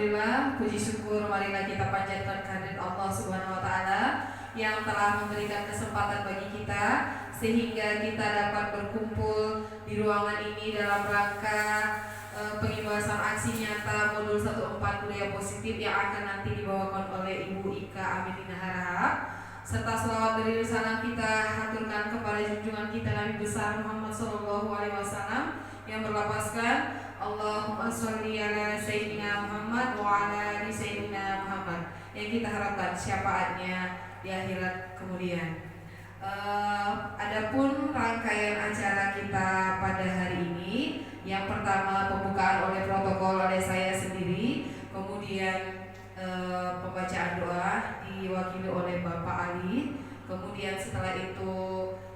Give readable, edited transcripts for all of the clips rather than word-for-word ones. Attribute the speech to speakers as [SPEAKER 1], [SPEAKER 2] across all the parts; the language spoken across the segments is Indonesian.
[SPEAKER 1] Alhamdulillah, puji syukur marilah kita panjatkan kehadirat Allah Subhanahu wa taala yang telah memberikan kesempatan bagi kita sehingga kita dapat berkumpul di ruangan ini dalam rangka pengibasan aksi nyata modul 14 budaya positif yang akan nanti dibawakan oleh Ibu Ika Aminina Harahap, serta selawat dari sana kita haturkan kepada junjungan kita Nabi besar Muhammad SAW yang berlapaskan Allahumma sholli ala Sayyidina Muhammad wa ala ali Sayyidina Muhammad, yang kita harapkan syafaatnya di akhirat kemudian. Adapun rangkaian acara kita pada hari ini, yang pertama pembukaan oleh protokol oleh saya sendiri, kemudian pembacaan doa diwakili oleh Bapak Ali, kemudian setelah itu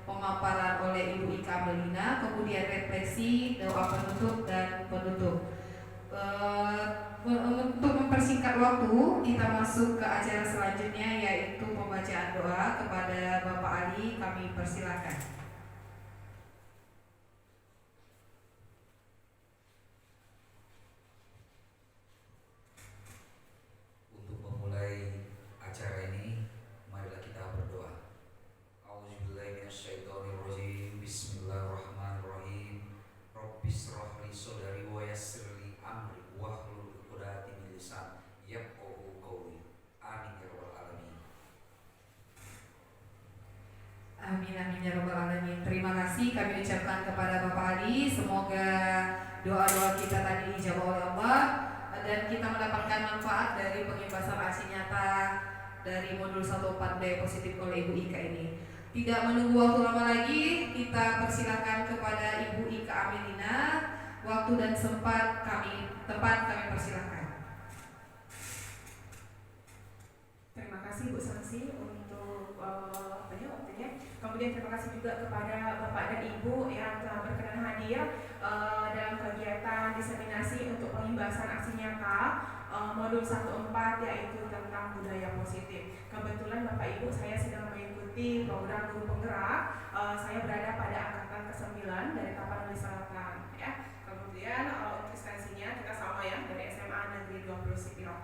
[SPEAKER 1] pemaparan oleh Ibu Ika Melina, kemudian refleksi, doa penutup dan penutup. Untuk mempersingkat waktu, kita masuk ke acara selanjutnya, yaitu pembacaan doa. Kepada Bapak Ali kami persilakan.
[SPEAKER 2] Untuk memulai acara ini, marilah kita berdoa. A'udzubillahi minasyaitonirrajim. Bismillahirrahmanirrahim. Rabbis shrahli shodri wa yassir li amri wahlul 'uqdatam min lisani yafqahu qawli. Amin ya rabbal alamin.
[SPEAKER 1] Amin amin ya rabbal alamin. Terima kasih kami ucapkan kepada Bapak Ali. Semoga doa-doa kita tadi dijawab oleh Allah dan kita mendapatkan manfaat dari pengibasan aksi nyata dari modul 14 budaya positif oleh Ibu Ika ini. Tidak menunggu waktu lama lagi, kita persilakan kepada Ibu Ika Aminina. Waktu dan tempat kami persilakan.
[SPEAKER 3] Terima kasih Bu Sansi untuk waktunya. Kemudian terima kasih juga kepada Bapak dan Ibu yang telah berkenan hadir dalam kegiatan diseminasi untuk pengibasan aksi nyata modul 14, yaitu tentang budaya positif. Kebetulan Bapak Ibu, saya sedang mengikuti program guru penggerak. Saya berada pada angkatan ke-9 dari Tapanuli Selatan ya. Kemudian untuk instansinya kita sama ya, dari SMA Negeri 20 Sipiro.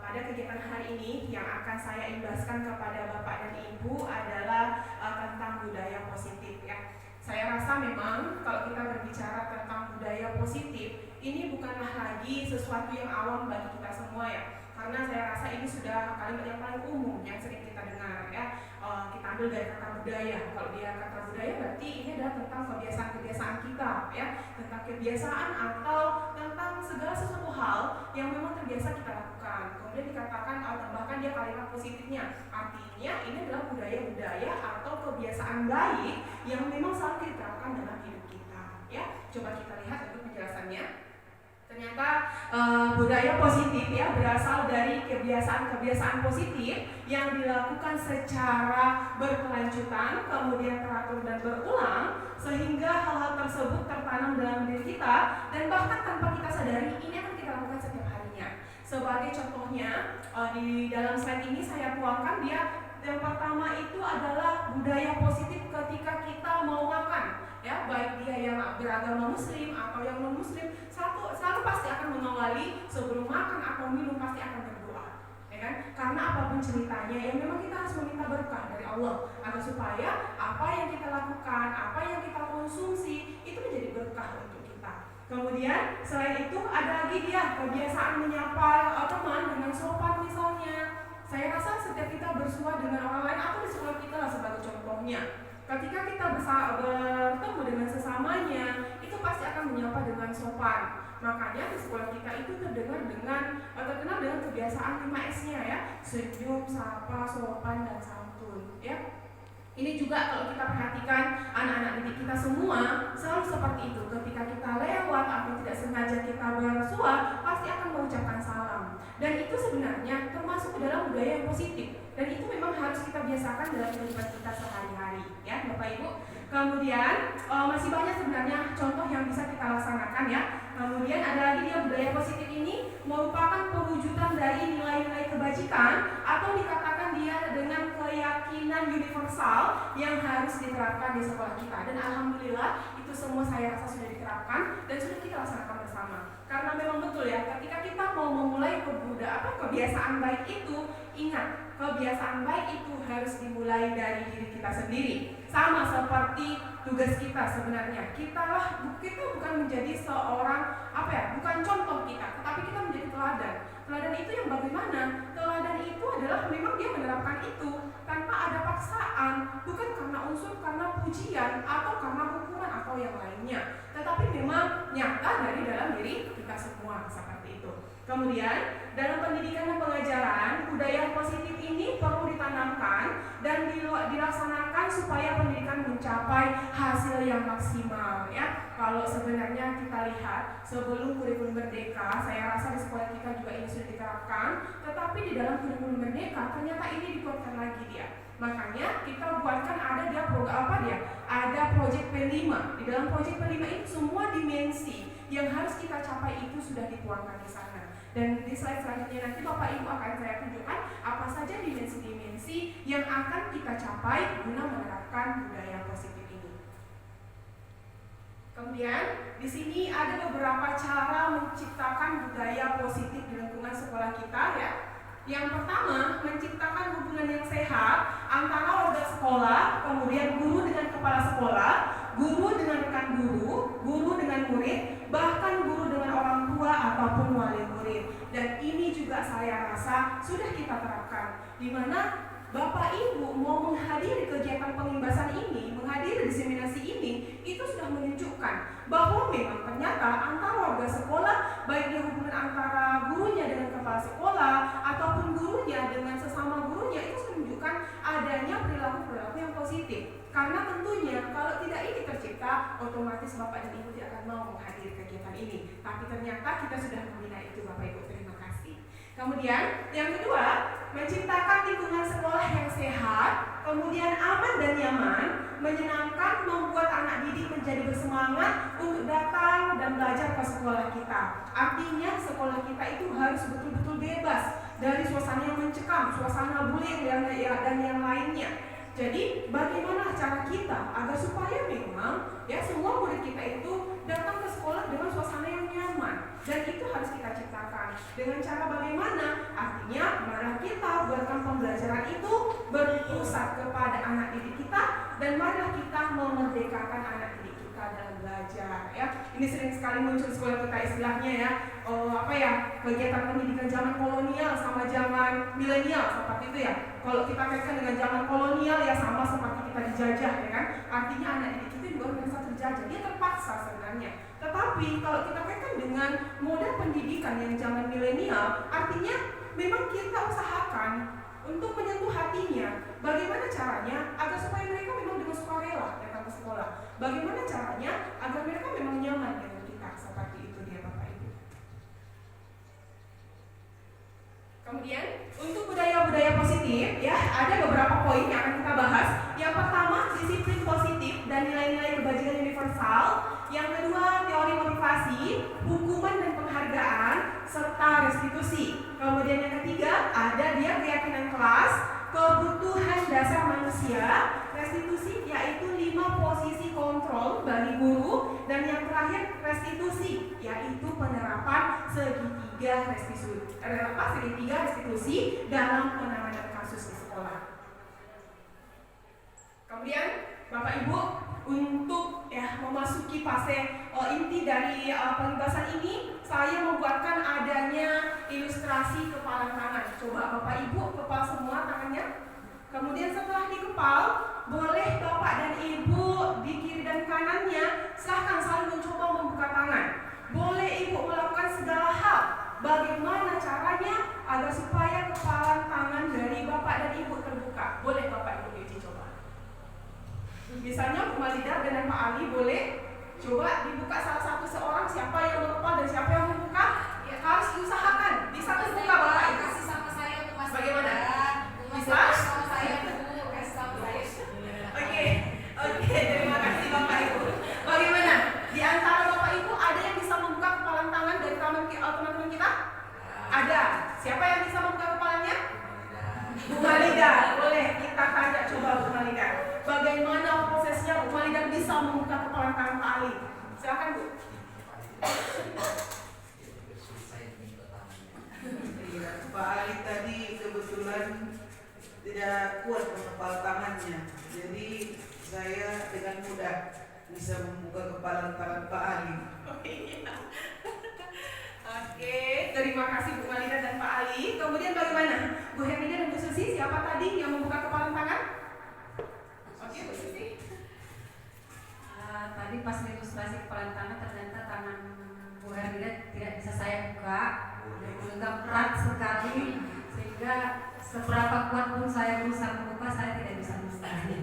[SPEAKER 3] Pada kegiatan hari ini yang akan saya imbaskan kepada Bapak dan Ibu adalah tentang budaya positif ya. Saya rasa memang kalau kita berbicara tentang budaya positif, ini bukanlah lagi sesuatu yang awam bagi kita semua ya. Karena saya rasa ini sudah kalimat yang paling umum yang sering kita dengar ya. Kita ambil dari kata budaya. Kalau dia kata budaya berarti ini adalah tentang kebiasaan-kebiasaan kita ya, tentang kebiasaan atau tentang segala sesuatu hal yang memang terbiasa kita lakukan. Kemudian dikatakan bahkan dia kalimat positifnya. Artinya ini adalah budaya-budaya atau kebiasaan baik yang memang selalu diterapkan dalam hidup kita ya. Coba kita lihat untuk penjelasannya. Ternyata budaya positif ya berasal dari kebiasaan-kebiasaan positif yang dilakukan secara berkelanjutan, kemudian teratur dan berulang, sehingga hal-hal tersebut tertanam dalam diri kita dan bahkan tanpa kita sadari ini akan kita lakukan setiap harinya. Sebagai contohnya di dalam slide ini saya tuangkan dia. Yang pertama itu adalah budaya positif ketika kita mau makan ya, baik dia yang beragama muslim atau yang non muslim, selalu pasti akan mengawali sebelum makan atau minum pasti akan berdoa ya kan, karena apapun ceritanya yang memang kita harus meminta berkah dari Allah agar supaya apa yang kita lakukan, apa yang kita konsumsi itu menjadi berkah untuk kita. Kemudian selain itu ada lagi dia kebiasaan menyapa teman dengan sopan misalnya. Saya rasa setiap kita bersua dengan orang lain atau di sekolah kita lah sebagai contohnya. Ketika kita bertemu dengan sesamanya, itu pasti akan menyapa dengan sopan. Makanya di sekolah kita itu terkenal dengan kebiasaan 5S-nya ya, senyum, sapa, sopan, dan santun ya. Ini juga kalau kita perhatikan anak-anak didik kita semua selalu seperti itu. Ketika kita lewat atau tidak sengaja kita bersua, pasti akan mengucapkan salam. Dan itu sebenarnya termasuk dalam budaya yang positif. Dan itu memang harus kita biasakan dalam kehidupan kita sehari-hari, ya Bapak Ibu. Kemudian masih banyak sebenarnya contoh yang bisa kita laksanakan ya. Kemudian ada lagi dia budaya positif ini merupakan perwujudan dari nilai-nilai kebajikan atau dikatakan dia dengan keyakinan universal yang harus diterapkan di sekolah kita. Dan alhamdulillah itu semua saya rasa sudah diterapkan dan sudah kita laksanakan bersama. Karena memang betul ya, ketika kita mau kebiasaan baik itu, ingat, kebiasaan baik itu harus dimulai dari diri kita sendiri. Sama seperti tugas kita sebenarnya. Kita bukan menjadi seorang bukan contoh kita, tetapi kita menjadi teladan. Teladan itu yang bagaimana? Teladan itu adalah memang dia menerapkan itu tanpa ada paksaan, bukan karena unsur, karena pujian atau karena hukuman atau yang lainnya, tetapi memang nyata dari dalam diri kita semua seperti itu. Kemudian dalam pendidikan dan pengajaran, budaya positif ini perlu ditanamkan dan dilaksanakan supaya pendidikan mencapai hasil yang maksimal ya. Kalau sebenarnya kita lihat sebelum kurikulum merdeka, saya rasa di sekolah kita juga ini sudah diterapkan, tetapi di dalam kurikulum merdeka ternyata ini dikuatkan lagi dia. Makanya kita buatkan ada program ada proyek P5. Di dalam proyek P5 ini semua dimensi yang harus kita capai itu sudah dituangkan di sana. Dan di slide selanjutnya nanti Bapak Ibu akan saya tunjukkan apa saja dimensi-dimensi yang akan kita capai guna menerapkan budaya positif ini. Kemudian di sini ada beberapa cara menciptakan budaya positif di lingkungan sekolah kita ya. Yang pertama, menciptakan hubungan yang sehat antara warga sekolah, kemudian guru dengan kepala sekolah, guru dengan rekan guru, guru dengan murid, bahkan guru dengan orang tua ataupun wali murid. Dan ini juga saya rasa sudah kita terapkan, di mana Bapak Ibu mau menghadiri kegiatan pengimbasan ini, menghadiri diseminasi ini, itu sudah menunjukkan bahwa memang ternyata antara warga sekolah, baik di hubungan antara gurunya dengan kepala sekolah ataupun gurunya dengan sesama gurunya, itu sudah menunjukkan adanya perilaku-perilaku yang positif. Karena tentunya kalau tidak ini tercipta, otomatis Bapak dan Ibu tidak akan mau menghadiri kegiatan ini. Tapi ternyata kita sudah membina itu, Bapak Ibu. Terima kasih. Kemudian yang kedua, menciptakan lingkungan sekolah yang sehat, kemudian aman dan nyaman, menyenangkan, membuat anak didik menjadi bersemangat untuk datang dan belajar ke sekolah kita. Artinya sekolah kita itu harus betul-betul bebas dari suasana yang mencekam, suasana bullying dan yang lainnya. Jadi bagaimana cara kita agar supaya memang semua murid kita itu datang ke sekolah dengan suasana yang nyaman, dan itu harus kita ciptakan. Dengan cara bagaimana? Artinya marilah kita buatkan pembelajaran itu berpusat kepada anak didik kita, dan marilah kita memerdekakan anak didik kita dalam belajar ya. Ini sering sekali muncul di sekolah kita istilahnya kegiatan pendidikan zaman kolonial sama zaman milenial seperti itu ya. Kalau kita kaitkan dengan zaman kolonial ya sama seperti kita dijajah ya kan. Artinya anak didik kita juga merasa terjajah, dia terpaksa sebenarnya. Tetapi kalau kita kaitkan dengan model pendidikan yang zaman milenial, artinya memang kita usahakan untuk menyentuh hatinya. Bagaimana caranya agar supaya mereka memang dengan sukarela datang ke sekolah? Bagaimana caranya agar mereka memang nyaman dengan kita? Seperti itu dia Bapak Ibu. Kemudian untuk budaya-budaya positif ya, ada beberapa poin yang akan kita bahas. Yang pertama, disiplin positif dan nilai-nilai kebajikan universal. Yang kedua, teori motivasi, hukuman dan penghargaan, serta restitusi. Kemudian yang ketiga, ada dia keyakinan kelas, kebutuhan dasar manusia, restitusi yaitu 5 posisi kontrol bagi guru, dan yang terakhir restitusi yaitu penerapan segitiga restitusi dalam penanganan kasus di sekolah. Kemudian Bapak Ibu, untuk memasuki fase inti dari pembahasan ini, saya membuatkan adanya ilustrasi kepalan tangan. Coba Bapak Ibu kepal semua tangannya. Kemudian setelah dikepal, boleh Bapak dan Ibu di kiri dan kanannya silahkan saling mencoba membuka tangan. Boleh Ibu melakukan segala hal. Bagaimana caranya agar supaya kepalan tangan dari Bapak dan Ibu terbuka? Boleh Bapak Ibu diuji coba. Misalnya Bu Malida dan Pak Ali boleh coba dibuka salah satu seorang, siapa yang mengepal dan siapa yang membuka ya, harus diusahakan bisa terbuka Bapak Ibu.
[SPEAKER 1] Kasih sama saya untuk Mas.
[SPEAKER 3] Bagaimana?
[SPEAKER 1] Bisa? Sama saya Bu, kasih sama saya.
[SPEAKER 3] Oke, terima kasih Bapak Ibu. Bagaimana? Di antara Bapak Ibu ada yang bisa membuka kepalan tangan dari teman-teman kita? Ada. Siapa yang bisa membuka kepalanya? Bu Malida. Boleh kita tanya coba Bu Malida. Bagaimana prosesnya Bu Malida bisa membuka kepalan tangan Pak Ali? Silakan Bu.
[SPEAKER 4] Pak Ali tadi kebetulan tidak kuat kepala tangannya, jadi saya dengan mudah bisa membuka kepala tangan Pak Ali.
[SPEAKER 3] Oh, iya. Oke, terima kasih Bu Malina dan Pak Ali. Kemudian bagaimana? Bu Hermida dan Bu Susi, siapa tadi yang membuka kepala tangan? Oke, Bu Susi.
[SPEAKER 5] Tadi pas ilustrasi kepala tangan ternyata tangan Bu Hermida tidak bisa saya buka, menganggap berat sekali sehingga seberapa kuat pun saya berusaha membuka saya tidak bisa membukanya.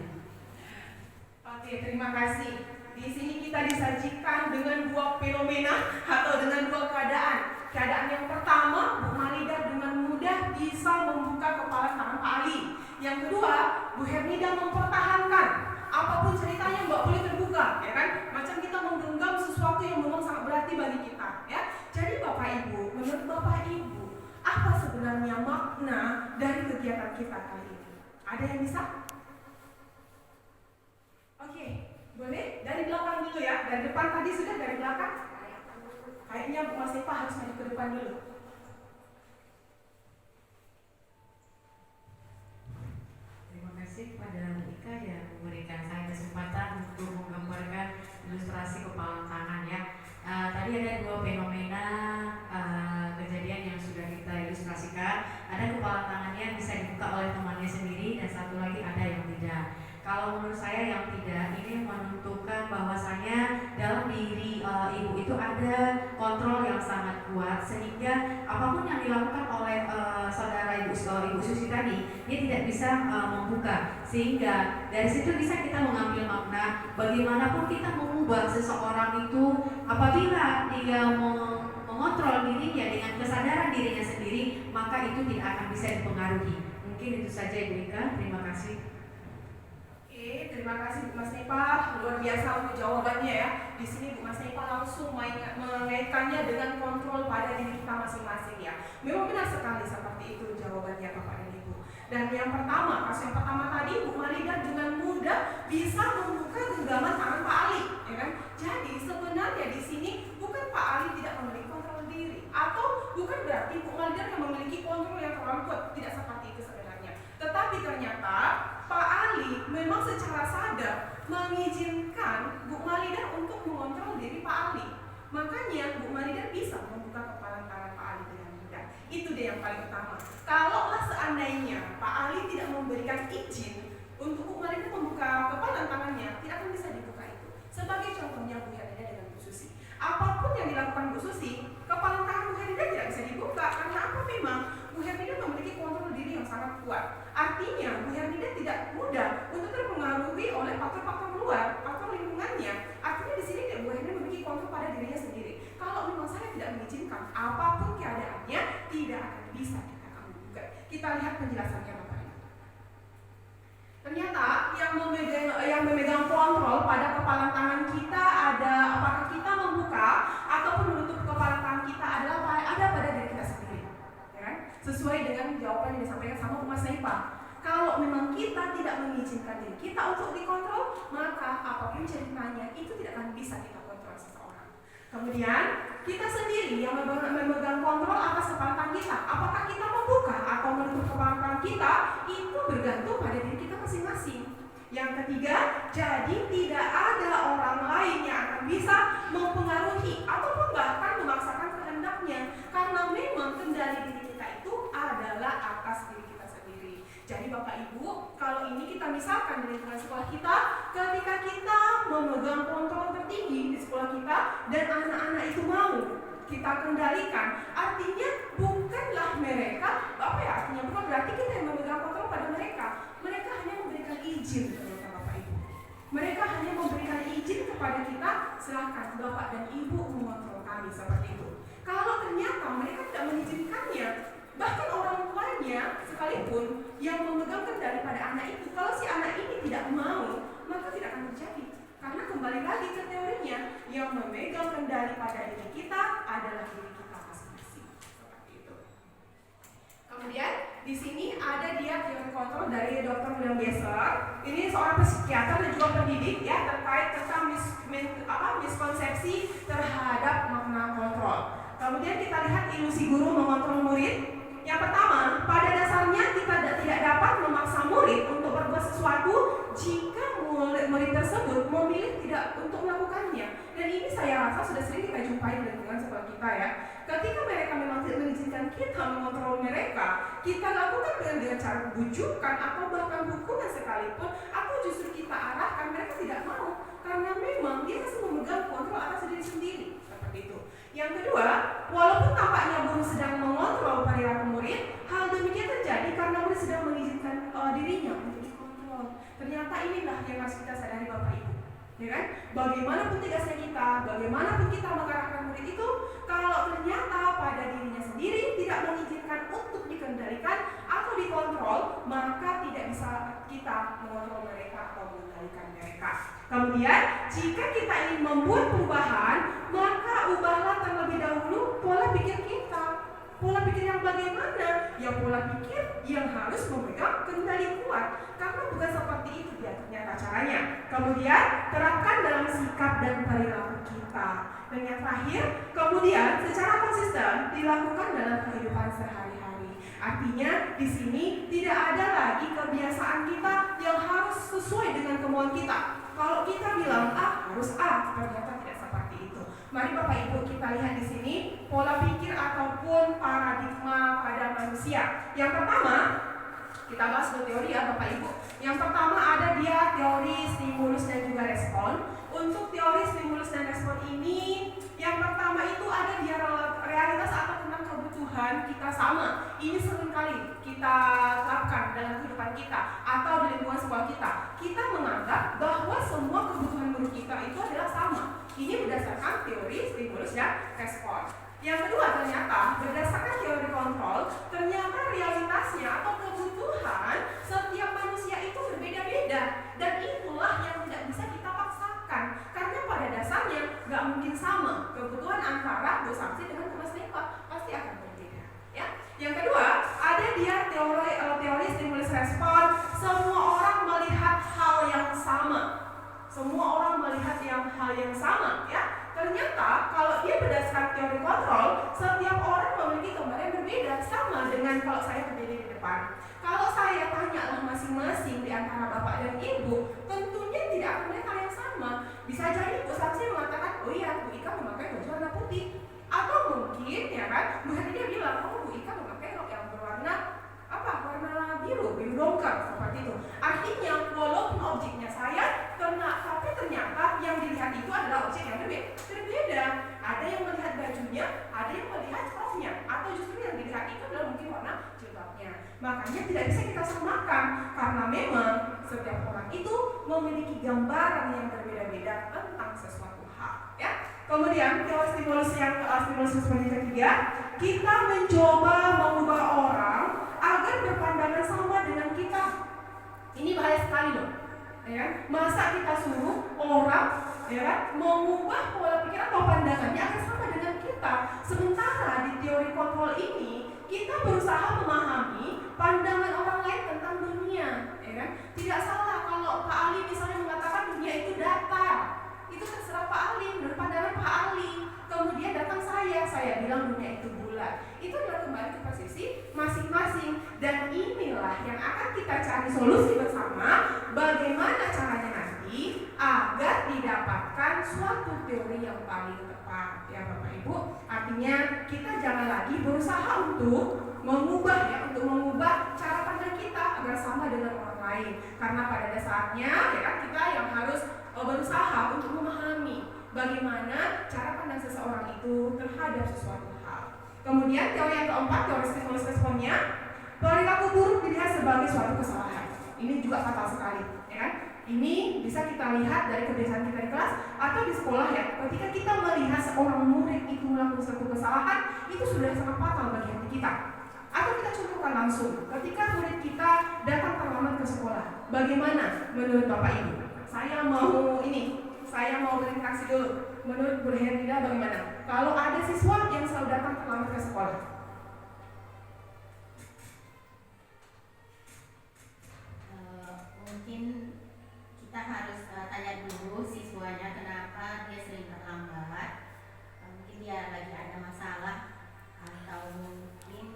[SPEAKER 3] Oke, terima kasih. Di sini kita disajikan dengan dua fenomena atau dengan dua keadaan. Keadaan yang pertama, Bu Malida dengan mudah bisa membuka kepala tangan Pak Ali. Yang kedua, Bu Hermida mempertahankan apapun ceritanya nggak boleh terbuka, ya kan? Macam kita menggenggam sesuatu yang memang sangat berarti bagi kita, ya. Jadi Bapak Ibu, menurut Bapak Ibu, apa sebenarnya makna dari kegiatan kita kali ini? Ada yang bisa? Oke, boleh? Dari belakang dulu ya. Dari depan tadi sudah, dari belakang? Kayaknya Bu Mas Epa harus maju ke depan dulu.
[SPEAKER 5] Terima kasih kepada Ika yang memberikan saya kesempatan untuk menggambarkan ilustrasi kepala tangan ya. Tadi ada dua fenomena kejadian yang sudah kita ilustrasikan. Ada kepala tangannya yang bisa dibuka oleh temannya sendiri dan satu lagi ada yang tidak. Kalau menurut saya yang tidak ini menentukan bahwasanya dalam diri ibu itu ada kontrol yang sangat kuat sehingga apapun yang dilakukan oleh saudara ibu Susi tadi dia tidak bisa membuka, sehingga dari situ bisa kita mengambil makna bagaimanapun kita mengubah seseorang itu apabila dia mengontrol dirinya dengan kesadaran dirinya sendiri maka itu tidak akan bisa dipengaruhi. Mungkin itu saja Ibu Ika, terima kasih.
[SPEAKER 3] Terima kasih Bu Mas Nepa, luar biasa untuk jawabannya ya. Di sini Bu Mas Nepa langsung mengaitkannya dengan kontrol pada diri kita masing-masing ya. Memang benar sekali seperti itu jawabannya Bapak dan Ibu. Dan yang pertama, kasus yang pertama tadi Bu Malida dengan mudah bisa membuka genggaman tangan Pak Ali, ya kan? Jadi sebenarnya di sini bukan Pak Ali tidak memiliki kontrol diri, atau bukan berarti Bu Malida yang memiliki kontrol yang terlalu kuat, tidak seperti itu sebenarnya. Tetapi ternyata Pak Ali memang secara sadar mengizinkan Bu Malida untuk mengontrol diri Pak Ali. Makanya Bu Malida bisa membuka kepala tangan Pak Ali dengan mudah. Itu dia yang paling utama. Kalaulah seandainya Pak Ali tidak memberikan izin untuk Bu Malida membuka kepala tangannya, tidak akan bisa dibuka itu. Sebagai contohnya Bu Hermida dengan Bu Susi. Apapun yang dilakukan Bu Susi, kepala tangan Bu Hermida tidak bisa dibuka karena apa? Memang Bu Hermida memiliki kontrol diri yang sangat kuat. Artinya Bu Hermida tidak mudah untuk terpengaruhi oleh faktor-faktor luar, faktor lingkungannya. Artinya di sini Bu Hermida memiliki kontrol pada dirinya sendiri. Kalau memang saya tidak mengizinkan, apapun keadaannya tidak akan bisa kita buka. Kita lihat penjelasannya Bapak Ibu. Ternyata yang memegang kontrol pada kepala tangan kita ada apakah kita membuka ataupun menutup kepala tangan kita adalah ada pada diri kita sendiri. Sesuai dengan jawaban yang disampaikan sama Bu Mas Nepa. Kalau memang kita tidak mengizinkan diri kita untuk dikontrol, maka apapun ceritanya itu tidak akan bisa kita kontrol seseorang. Kemudian kita sendiri yang memegang kontrol atas kepala tangan kita. Apakah kita membuka atau menutup kepala tangan kita itu bergantung pada diri kita masing-masing. Yang ketiga, jadi tidak ada orang lain yang akan bisa mempengaruhi ataupun bahkan memaksakan kehendaknya, karena memang kendali diri kita itu adalah atas diri kita sendiri. Jadi Bapak Ibu, kalau ini kita misalkan di lingkungan sekolah kita, ketika kita memegang kontrol tertinggi di sekolah kita dan anak-anak itu mau kita kendalikan, artinya bukanlah mereka, artinya bukan berarti kita yang memegang kontrol pada mereka. Mereka hanya memberikan izin kepada Bapak Ibu. Mereka hanya memberikan izin kepada kita, silakan Bapak dan Ibu mengontrol kami seperti itu. Kalau ternyata mereka tidak mengizinkannya, bahkan orang tuanya sekalipun yang memegang kendali pada anak itu, kalau si anak ini tidak mau, maka tidak akan terjadi. Karena kembali lagi ke teorinya, yang memegang kendali pada diri kita adalah diri kita masing-masing. Seperti itu. Kemudian di sini ada dia teori kontrol dari Dr. William Besser. Ini seorang psikiater dan juga pendidik ya, terkait tentang miskonsepsi terhadap makna kontrol. Kemudian kita lihat ilusi guru mengontrol murid. Yang pertama, tidak untuk melakukannya. Dan ini saya rasa sudah sering kita jumpai di lingkungan sekolah kita ya. Ketika mereka memang tidak mengizinkan kita mengontrol mereka, kita lakukan dengan cara bujukan atau bahkan hukuman sekalipun, atau justru kita arahkan, mereka tidak mau karena memang dia masih memegang kontrol atas diri sendiri. Seperti itu. Yang kedua, walaupun tampaknya guru sedang mengontrol perilaku murid, hal demikian terjadi karena murid sedang mengizinkan dirinya untuk dikontrol. Ternyata inilah yang harus kita sadari Bapak Ibu, ya kan? Bagaimanapun tegasnya kita, bagaimanapun kita mengarahkan murid itu, kalau ternyata pada dirinya sendiri tidak mengizinkan untuk dikendalikan atau dikontrol, maka tidak bisa kita mengontrol mereka atau mengendalikan mereka. Kemudian, jika kita ingin membuat perubahan, maka ubahlah terlebih dahulu pola pikir kita. Pola pikir yang bagaimana? Ya pola pikir yang harus memegang kendali kuat. Karena bukan seperti itu dia ternyata caranya. Kemudian, terapkan dalam sikap dan perilaku kita. Dan yang terakhir, kemudian secara konsisten dilakukan dalam kehidupan sehari-hari. Artinya, di sini tidak ada lagi kebiasaan kita yang harus sesuai dengan kemauan kita. Kalau kita bilang A, harus A, ternyata tidak seperti itu. Mari Bapak Ibu kita lihat di sini pola pikir ataupun paradigma pada manusia. Yang pertama, kita bahas dulu teori ya Bapak Ibu. Yang pertama ada dia teori stimulus dan juga respon. Untuk teori stimulus dan respon ini, yang pertama itu ada dia realitas atau tentang kebutuhan kita sama. Ini seringkali kita terapkan dalam kehidupan kita atau di lingkungan sekolah kita. Kita menganggap bahwa semua kebutuhan guru kita itu adalah sama. Ini berdasarkan teori stimulus dan respon. Yang kedua, ternyata berdasarkan teori kontrol, ternyata realitasnya atau kebutuhan setiap manusia itu berbeda-beda. Dan itulah yang tidak bisa kita paksakan. Karena pada dasarnya nggak mungkin sama kebutuhan antara Bu Samsi dengan kelas Neva, pasti akan berbeda. Ya. Yang kedua, ada dia teori stimulus respon. Semua orang melihat hal yang sama. Semua orang melihat hal yang sama, ya. Ternyata kalau dia berdasarkan teori kontrol, setiap orang memiliki gambar yang berbeda, sama dengan kalau saya berdiri di depan. Kalau saya tanyalah masing-masing di antara Bapak dan Ibu, tentunya tidak akan melihat hal yang sama. Bisa jadi Bu Samsi mengatakan, oh iya, Bu Ika memakai baju warna putih. Atau mungkin, ya kan, Bu Hati dia bilang, oh Bu Ika memakai rok yang berwarna warna biru dongker, seperti itu. Artinya, walaupun objeknya saya, tapi ternyata yang dilihat itu adalah objek yang berbeda. Ada yang melihat bajunya, ada yang melihat roknya, atau justru yang dilihat itu adalah mungkin warna jilbabnya. Makanya tidak bisa kita samakan, karena memang setiap orang itu memiliki gambaran yang berbeda-beda tentang sesuatu hal. Ya. Kemudian teori stimulus respon yang ketiga, kita mencoba mengubah orang agar berpandangan sama dengan kita. Ini bahaya sekali loh. Ya, masa kita suruh orang mengubah pola pikir atau pandangannya agar sama dengan kita. Sementara di teori kontrol ini kita berusaha memahami pandangan orang lain tentang dunia, ya kan? Tidak salah kalau Pak Ali misalnya mengatakan dunia itu datar. Itu terserah Pak Ali, menurut pandangan Pak Ali. Kemudian datang saya bilang dunia itu bulat. Itu adalah kembali ke posisi masing-masing. Dan inilah yang akan kita cari solusi bersama, bagaimana caranya nanti agar didapatkan suatu teori yang paling tepat, ya Bapak Ibu. Artinya kita jangan lagi berusaha untuk mengubah cara pandang kita agar sama dengan orang lain. Karena pada dasarnya ya kan kita yang harus berusaha untuk memahami bagaimana cara pandang seseorang itu terhadap sesuatu hal. Kemudian teori yang keempat, teori stimulus responnya, perilaku buruk dilihat sebagai suatu kesalahan. Ini juga fatal sekali, ya kan? Ini bisa kita lihat dari kebiasaan kita di kelas atau di sekolah ya. Ketika kita melihat seorang murid itu melakukan suatu kesalahan, itu sudah sangat fatal bagi hati kita. Atau kita contohkan langsung, ketika murid kita datang terlambat ke sekolah, bagaimana menurut Bapak Ibu? Saya mau berinteraksi dulu. Menurut Bu Herlina bagaimana? Kalau ada siswa yang selalu datang terlambat ke sekolah,
[SPEAKER 5] mungkin kita harus tanya dulu siswanya kenapa dia sering terlambat. Mungkin dia lagi ada masalah atau mungkin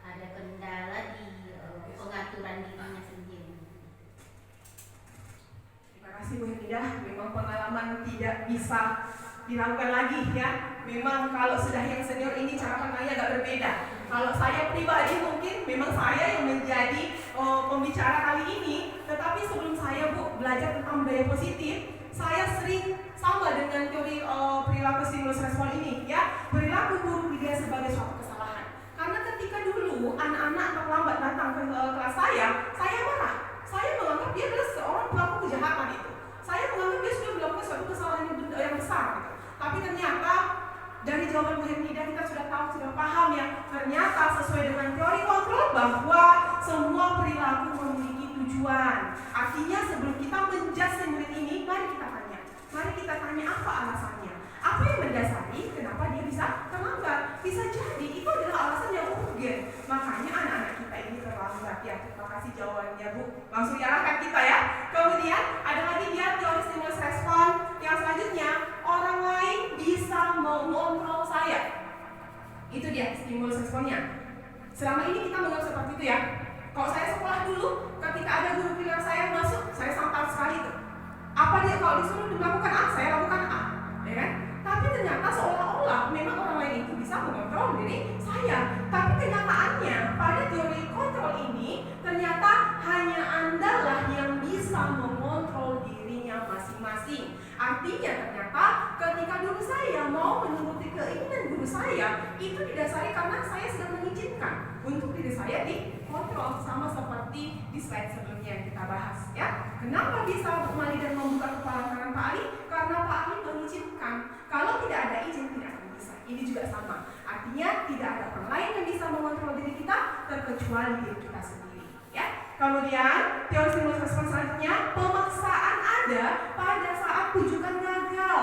[SPEAKER 5] ada kendala di pengaturan dirinya sendiri.
[SPEAKER 3] tidak bisa dilakukan lagi ya. Memang kalau sudah yang senior ini cara pandangnya agak berbeda. Kalau saya pribadi mungkin memang saya yang menjadi pembicara kali ini. Tetapi sebelum saya belajar tentang budaya positif, saya sering sama dengan teori perilaku stimulus respon ini ya. Perilaku buruk dilihat sebagai suatu kesalahan. Karena ketika dulu anak-anak terlambat datang ke kelas saya marah. Saya menganggap dia adalah seorang pelaku kejahatan itu. Saya menganggap dia sudah melakukan suatu kesalahan yang besar gitu. Tapi ternyata dari jawaban Bu Hermida kita sudah tahu, sudah paham ya. Ternyata sesuai dengan teori kontrol bahwa semua perilaku memiliki tujuan. Artinya sebelum kita menjudge murid ini, mari kita tanya. Mari kita tanya apa alasannya. Apa yang mendasari kenapa dia bisa terlambat? Bisa jadi itu adalah alasan yang urgen. Makanya anak-anak kita ini terlambat ya. Terima kasih jawabannya Bu. Langsung diarahkan kita ya. Kemudian ada lagi dia teori stimulus respon. Yang selanjutnya, orang lain bisa mengontrol saya. Itu dia stimulus responnya. Selama ini kita menganggap seperti itu ya. Kalau saya sekolah dulu, ketika ada guru primer saya masuk, saya santai sekali itu. Apa dia kalau disuruh melakukan A, saya lakukan A, ya kan? Tapi ternyata seolah-olah memang orang lain itu bisa mengontrol diri saya. Tapi kenyataannya pada teori kontrol ini ternyata hanya Anda lah yang bisa mengontrol dirinya masing-masing. Artinya ternyata ketika dulu saya mau menuruti keinginan guru saya, itu didasari karena saya sedang mengizinkan untuk diri saya dikontrol, sama seperti di slide sebelumnya yang kita bahas ya. Kenapa bisa Bu Mali dan membuka kepala kanan Pak Ali? Karena Pak Ali mengizinkan. Kalau tidak ada izin tidak akan bisa. Ini juga sama. Artinya tidak ada orang lain yang bisa mengontrol diri kita terkecuali diri kita sendiri ya. Kemudian teori stimulus respon selanjutnya, pemaksaan ada pada saat tujuan gagal,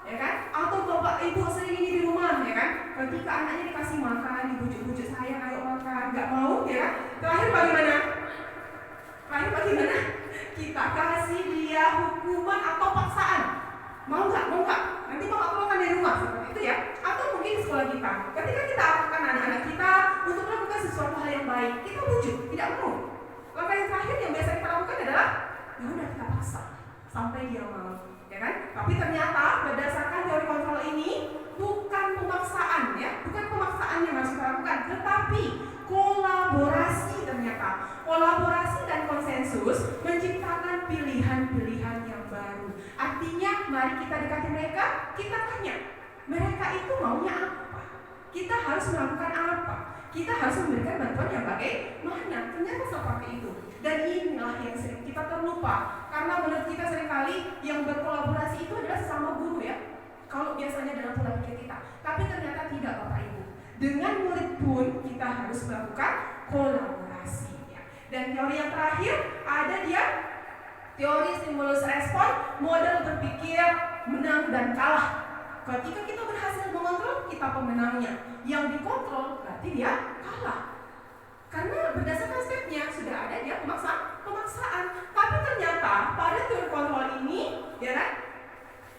[SPEAKER 3] ya kan? Atau bapak ibu sering ini di rumah, ya kan? Ketika anaknya dikasih makan, dibujuk-bujuk saya ayo makan, nggak mau, ya kan? Terakhir bagaimana? Kita kasih dia hukuman atau paksaan. Mau nggak? Nanti bapak keluarkan dari rumah seperti itu ya. Atau mungkin di sekolah kita, ketika kita arahkan anak-anak kita untuk melakukan sesuatu hal yang baik, kita bujuk, tidak mau. Langkah yang terakhir yang biasa kita lakukan adalah ya udah kita paksa sampai dia mau, ya kan? Tapi ternyata berdasarkan teori kontrol ini bukan pemaksaan ya, bukan pemaksaan yang harus kita lakukan, tetapi kolaborasi. Ternyata kolaborasi dan konsensus menciptakan pilihan-pilihan yang baru. Artinya mari kita dekati mereka, kita tanya mereka itu maunya apa, kita harus melakukan apa, kita harus memberikan bantuan yang bagaimana. Ternyata seperti itu. Dan inilah yang sering kita terlupa. Karena menurut kita seringkali yang berkolaborasi itu adalah sesama guru ya. Kalau biasanya dalam pola pikir kita. Tapi ternyata tidak Bapak Ibu. Dengan murid pun kita harus melakukan kolaborasi ya. Dan teori yang terakhir ada dia teori stimulus respon, model berpikir menang dan kalah. Ketika kita berhasil mengontrol, kita pemenangnya. Yang dikontrol berarti dia kalah. Karena berdasarkan stepnya sudah ada dia pemaksaan. Tapi ternyata pada teori kontrol ini, ya kan?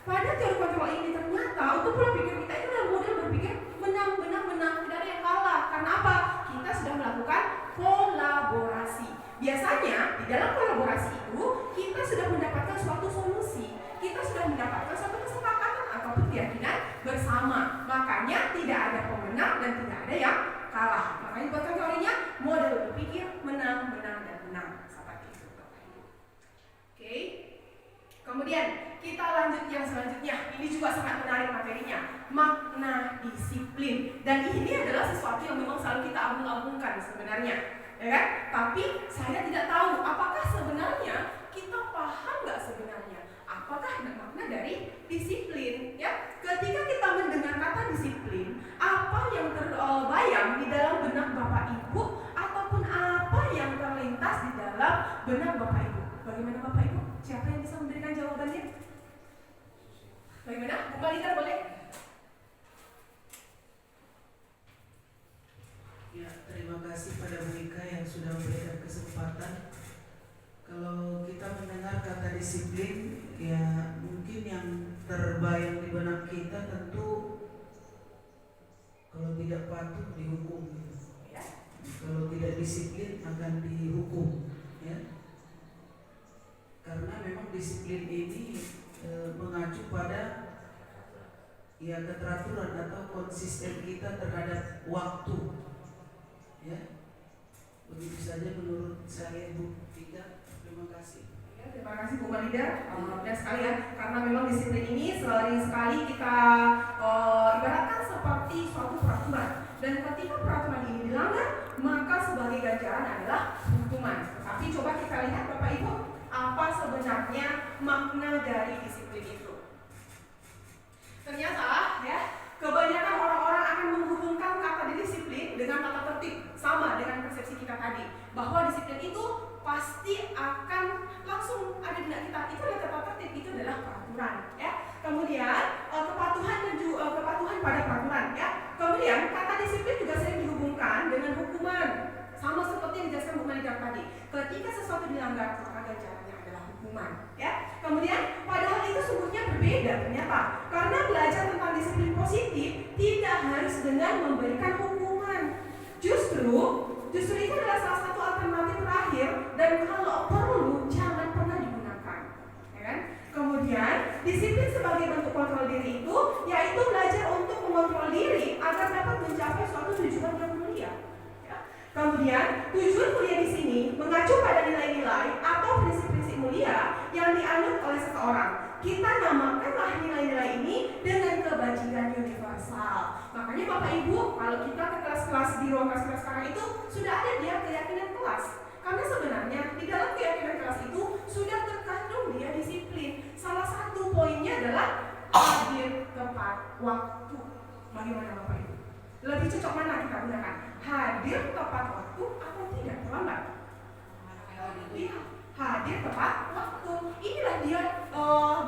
[SPEAKER 3] Pada teori kontrol ini ternyata untuk pola pikir kita itu adalah model berpikir menang. Tidak ada yang kalah. Karena apa? Kita sudah melakukan kolaborasi. Biasanya di dalam kolaborasi itu kita sudah mendapatkan suatu solusi. Kita sudah mendapatkan suatu kesepakatan ataupun keyakinan bersama. Makanya tidak ada pemenang dan tidak ada yang kalah. Makanya buatkan teorinya model berpikir menang. Seperti itu. Oke. Kemudian kita lanjut yang selanjutnya. Ini juga sangat menarik materinya. Makna disiplin. Dan ini adalah sesuatu yang memang selalu kita ambung-ambungkan sebenarnya, ya kan? Tapi saya tidak tahu apakah sebenarnya kita paham nggak sebenarnya apakah makna dari disiplin ya. Ketika kita mendengar kata disiplin, apa yang terbayang di dalam benak Bapak Ibu ataupun apa yang terlintas di dalam benak Bapak Ibu? Bagaimana Bapak Ibu? Siapa yang bisa memberikan jawabannya? Bagaimana? Bu Malika boleh?
[SPEAKER 4] Ya, terima kasih pada mereka yang sudah memberikan kesempatan. Kalau kita mendengar kata disiplin, ya mungkin yang terbayang di benak kita tentu kalau tidak patuh dihukum, kalau tidak disiplin akan dihukum, ya. Karena memang disiplin ini mengacu pada ya keteraturan atau konsisten kita terhadap waktu, ya. Begitu saja menurut saya, Bu Tika. Terima kasih.
[SPEAKER 3] Ya, terima kasih Bu Malida. Benar sekali ya, karena memang disiplin ini sering sekali kita ibaratkan seperti suatu peraturan, dan ketika peraturan ini dilanggar maka sebagai ganjaran adalah hukuman. Tapi coba kita lihat Bapak Ibu, apa sebenarnya makna dari disiplin itu. Ternyata ya, kebanyakan orang-orang akan menghubungkan kata disiplin dengan tata tertib, sama dengan persepsi kita tadi, bahwa disiplin itu pasti akan langsung ada di benak kita. Itu adalah tata tertib, itu adalah peraturan ya. Kemudian kepatuhan dan juga kepatuhan pada peraturan ya. Kemudian kata disiplin juga sering dihubungkan dengan hukuman, sama seperti yang dijelaskan Bu Malida tadi. Ketika sesuatu dilanggar maka ganjarannya adalah hukuman ya. Kemudian padahal itu sungguhnya berbeda ternyata, karena belajar tentang disiplin positif tidak harus dengan memberikan hukuman. Justru itu adalah salah satu alternatif terakhir, dan kalau perlu jangan pernah digunakan, ya kan? Kemudian disiplin sebagai bentuk kontrol diri itu yaitu belajar untuk mengontrol diri agar dapat mencapai suatu tujuan yang mulia. Ya. Kemudian tujuan mulia di sini mengacu pada nilai-nilai atau prinsip-prinsip mulia yang dianut oleh seseorang. Kita namakanlah nilai-nilai ini dengan kebajikan universal. Makanya Bapak Ibu, kalau kita ke kelas-kelas di ruang kelas sekarang itu sudah ada dia keyakinan kelas. Karena sebenarnya di dalam keyakinan kelas itu sudah terkandung dia disiplin. Salah satu poinnya adalah hadir tepat waktu. Bagaimana Bapak Ibu? Lebih cocok mana kita gunakan? Hadir tepat waktu atau tidak terlambat? Iya, hadir tepat waktu. Inilah dia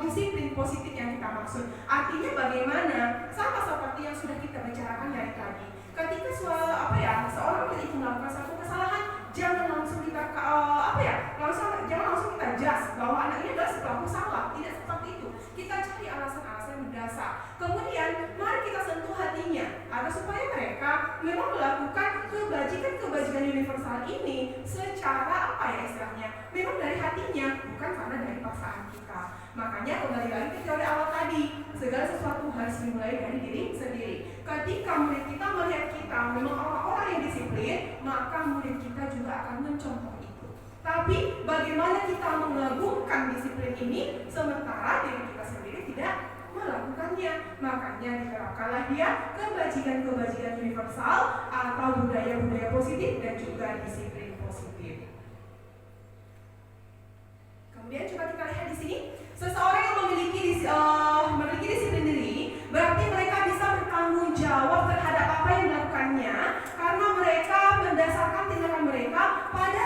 [SPEAKER 3] disiplin positif yang kita maksud. Artinya bagaimana? Sama seperti yang sudah kita bicarakan dari tadi. Ketika seorang itu melakukan satu kesalahan, jangan langsung kita jangan langsung kita judge bahwa anak ini adalah pelaku salah. Tidak seperti itu. Kita cari alasan-alasan yang mendasar. Kemudian mari kita sentuh hatinya agar supaya mereka memang melakukan kebajikan universal ini secara istilahnya memang dari hatinya, bukan karena dari paksaan kita. Makanya kembali lagi ke teori awal tadi, segala sesuatu harus dimulai dari diri sendiri. Ketika murid kita melihat kita memang orang-orang yang disiplin, maka murid kita juga akan mencontoh itu. Tapi bagaimana kita mengagungkan disiplin ini sementara diri kita sendiri tidak melakukannya? Makanya diterapkanlah dia kebajikan universal atau budaya-budaya positif dan juga disiplin positif. Kemudian coba kita lihat di sini, seseorang yang memiliki disiplin diri berarti mereka bisa bertanggung jawab terhadap apa yang dilakukannya, karena mereka mendasarkan tindakan mereka pada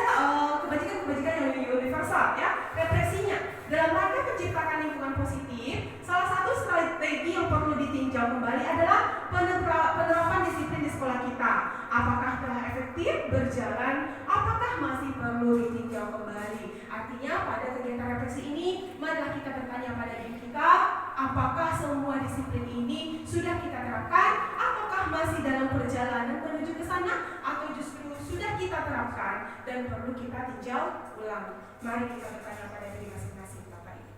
[SPEAKER 3] kebajikan yang universal ya, represinya. Dalam rangka menciptakan lingkungan positif, salah satu strategi yang perlu ditinjau kembali adalah penerapan disiplin di sekolah kita. Apakah telah efektif berjalan? Apakah masih perlu ditinjau kembali? Artinya pada kegiatan represi ini, marilah kita bertanya pada diri kita, apakah semua disiplin ini sudah kita terapkan? Ataukah masih dalam perjalanan menuju ke sana? Atau justru sudah kita terapkan dan perlu kita tinjau ulang? Mari kita bertanya pada diri masing-masing, Bapak Ibu.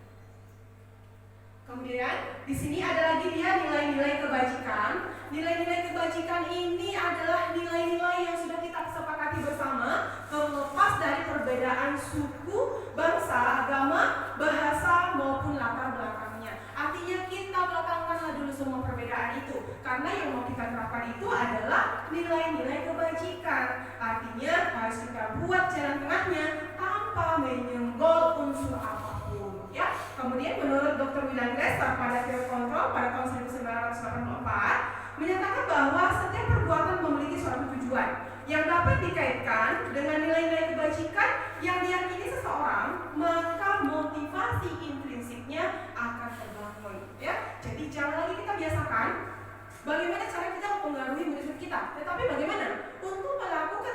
[SPEAKER 3] Kemudian di sini ada lagi dia nilai-nilai kebajikan. Nilai-nilai kebajikan ini adalah nilai-nilai yang sudah kita sepakati bersama, terlepas dari perbedaan suku, bangsa, agama, bahasa maupun latar belakangnya. Artinya kita belakangkanlah dulu semua perbedaan itu, karena yang mau kita terapkan itu adalah nilai-nilai kebajikan. Artinya harus kita buat jalan tengahnya tanpa menyenggol unsur apapun. Ya. Kemudian menurut Dr. William Glasser pada teori kontrol pada tahun 1984 menyatakan bahwa setiap perbuatan memiliki suatu tujuan yang dapat dikaitkan dengan nilai-nilai kebajikan yang diyakini seseorang, maka motivasi intrinsiknya akan terbangun. Ya, jadi jangan lagi kita biasakan bagaimana cara kita mempengaruhi murid kita, tetapi bagaimana untuk melakukan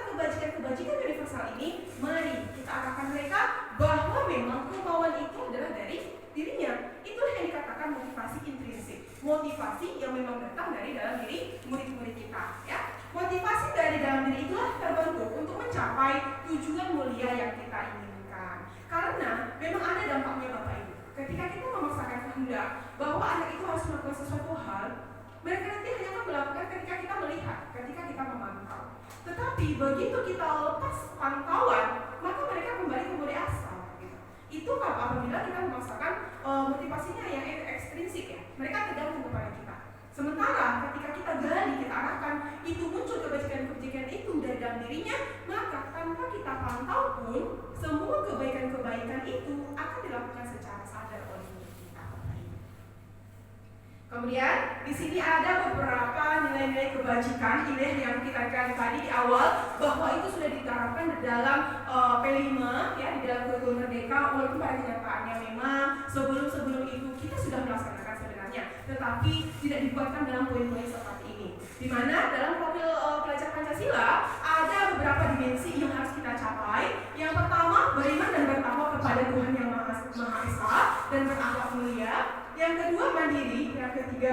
[SPEAKER 3] kebajikan universal ini, mari kita arahkan mereka bahwa memang kemauan itu adalah dari dirinya. Itulah yang dikatakan motivasi intrinsik, motivasi yang memang datang dari dalam diri murid-murid kita. Ya, motivasi dari dalam diri itulah terbentuk untuk mencapai tujuan mulia yang kita inginkan. Karena memang ada dampaknya Bapak Ibu. Ketika kita memaksakan muda bahwa anak itu harus melakukan sesuatu hal, mereka nanti hanya akan melakukan ketika kita melihat, ketika kita memantau. Tetapi begitu kita lepas pantauan, maka mereka kembali ke mode asal. Gitu. Itu apabila kita memaksakan motivasinya yang ekstrinsik ya, mereka tergantung kepada kita. Sementara ketika kita gali, kita arahkan, itu muncul kebajikan-kebajikan itu dari dalam dirinya, maka tanpa kita pantau pun, semua kebaikan-kebaikan itu akan dilakukan secara sadar oleh diri kita. Kemudian di sini ada beberapa nilai-nilai kebajikan, nilai yang kita gali tadi di awal, bahwa itu sudah diterapkan di dalam P5 ya, di dalam kurikulum Merdeka. Walaupun pada kenyataannya memang sebelum itu kita sudah melaksanakan sebenarnya, tetapi tidak dibuatkan dalam poin-poin seperti ini. Di mana dalam profil pelajar Pancasila ada beberapa dimensi yang harus kita capai. Yang pertama, beriman dan bertakwa kepada Tuhan yang Maha Esa dan berakhlak mulia. Yang kedua, mandiri. Yang ketiga,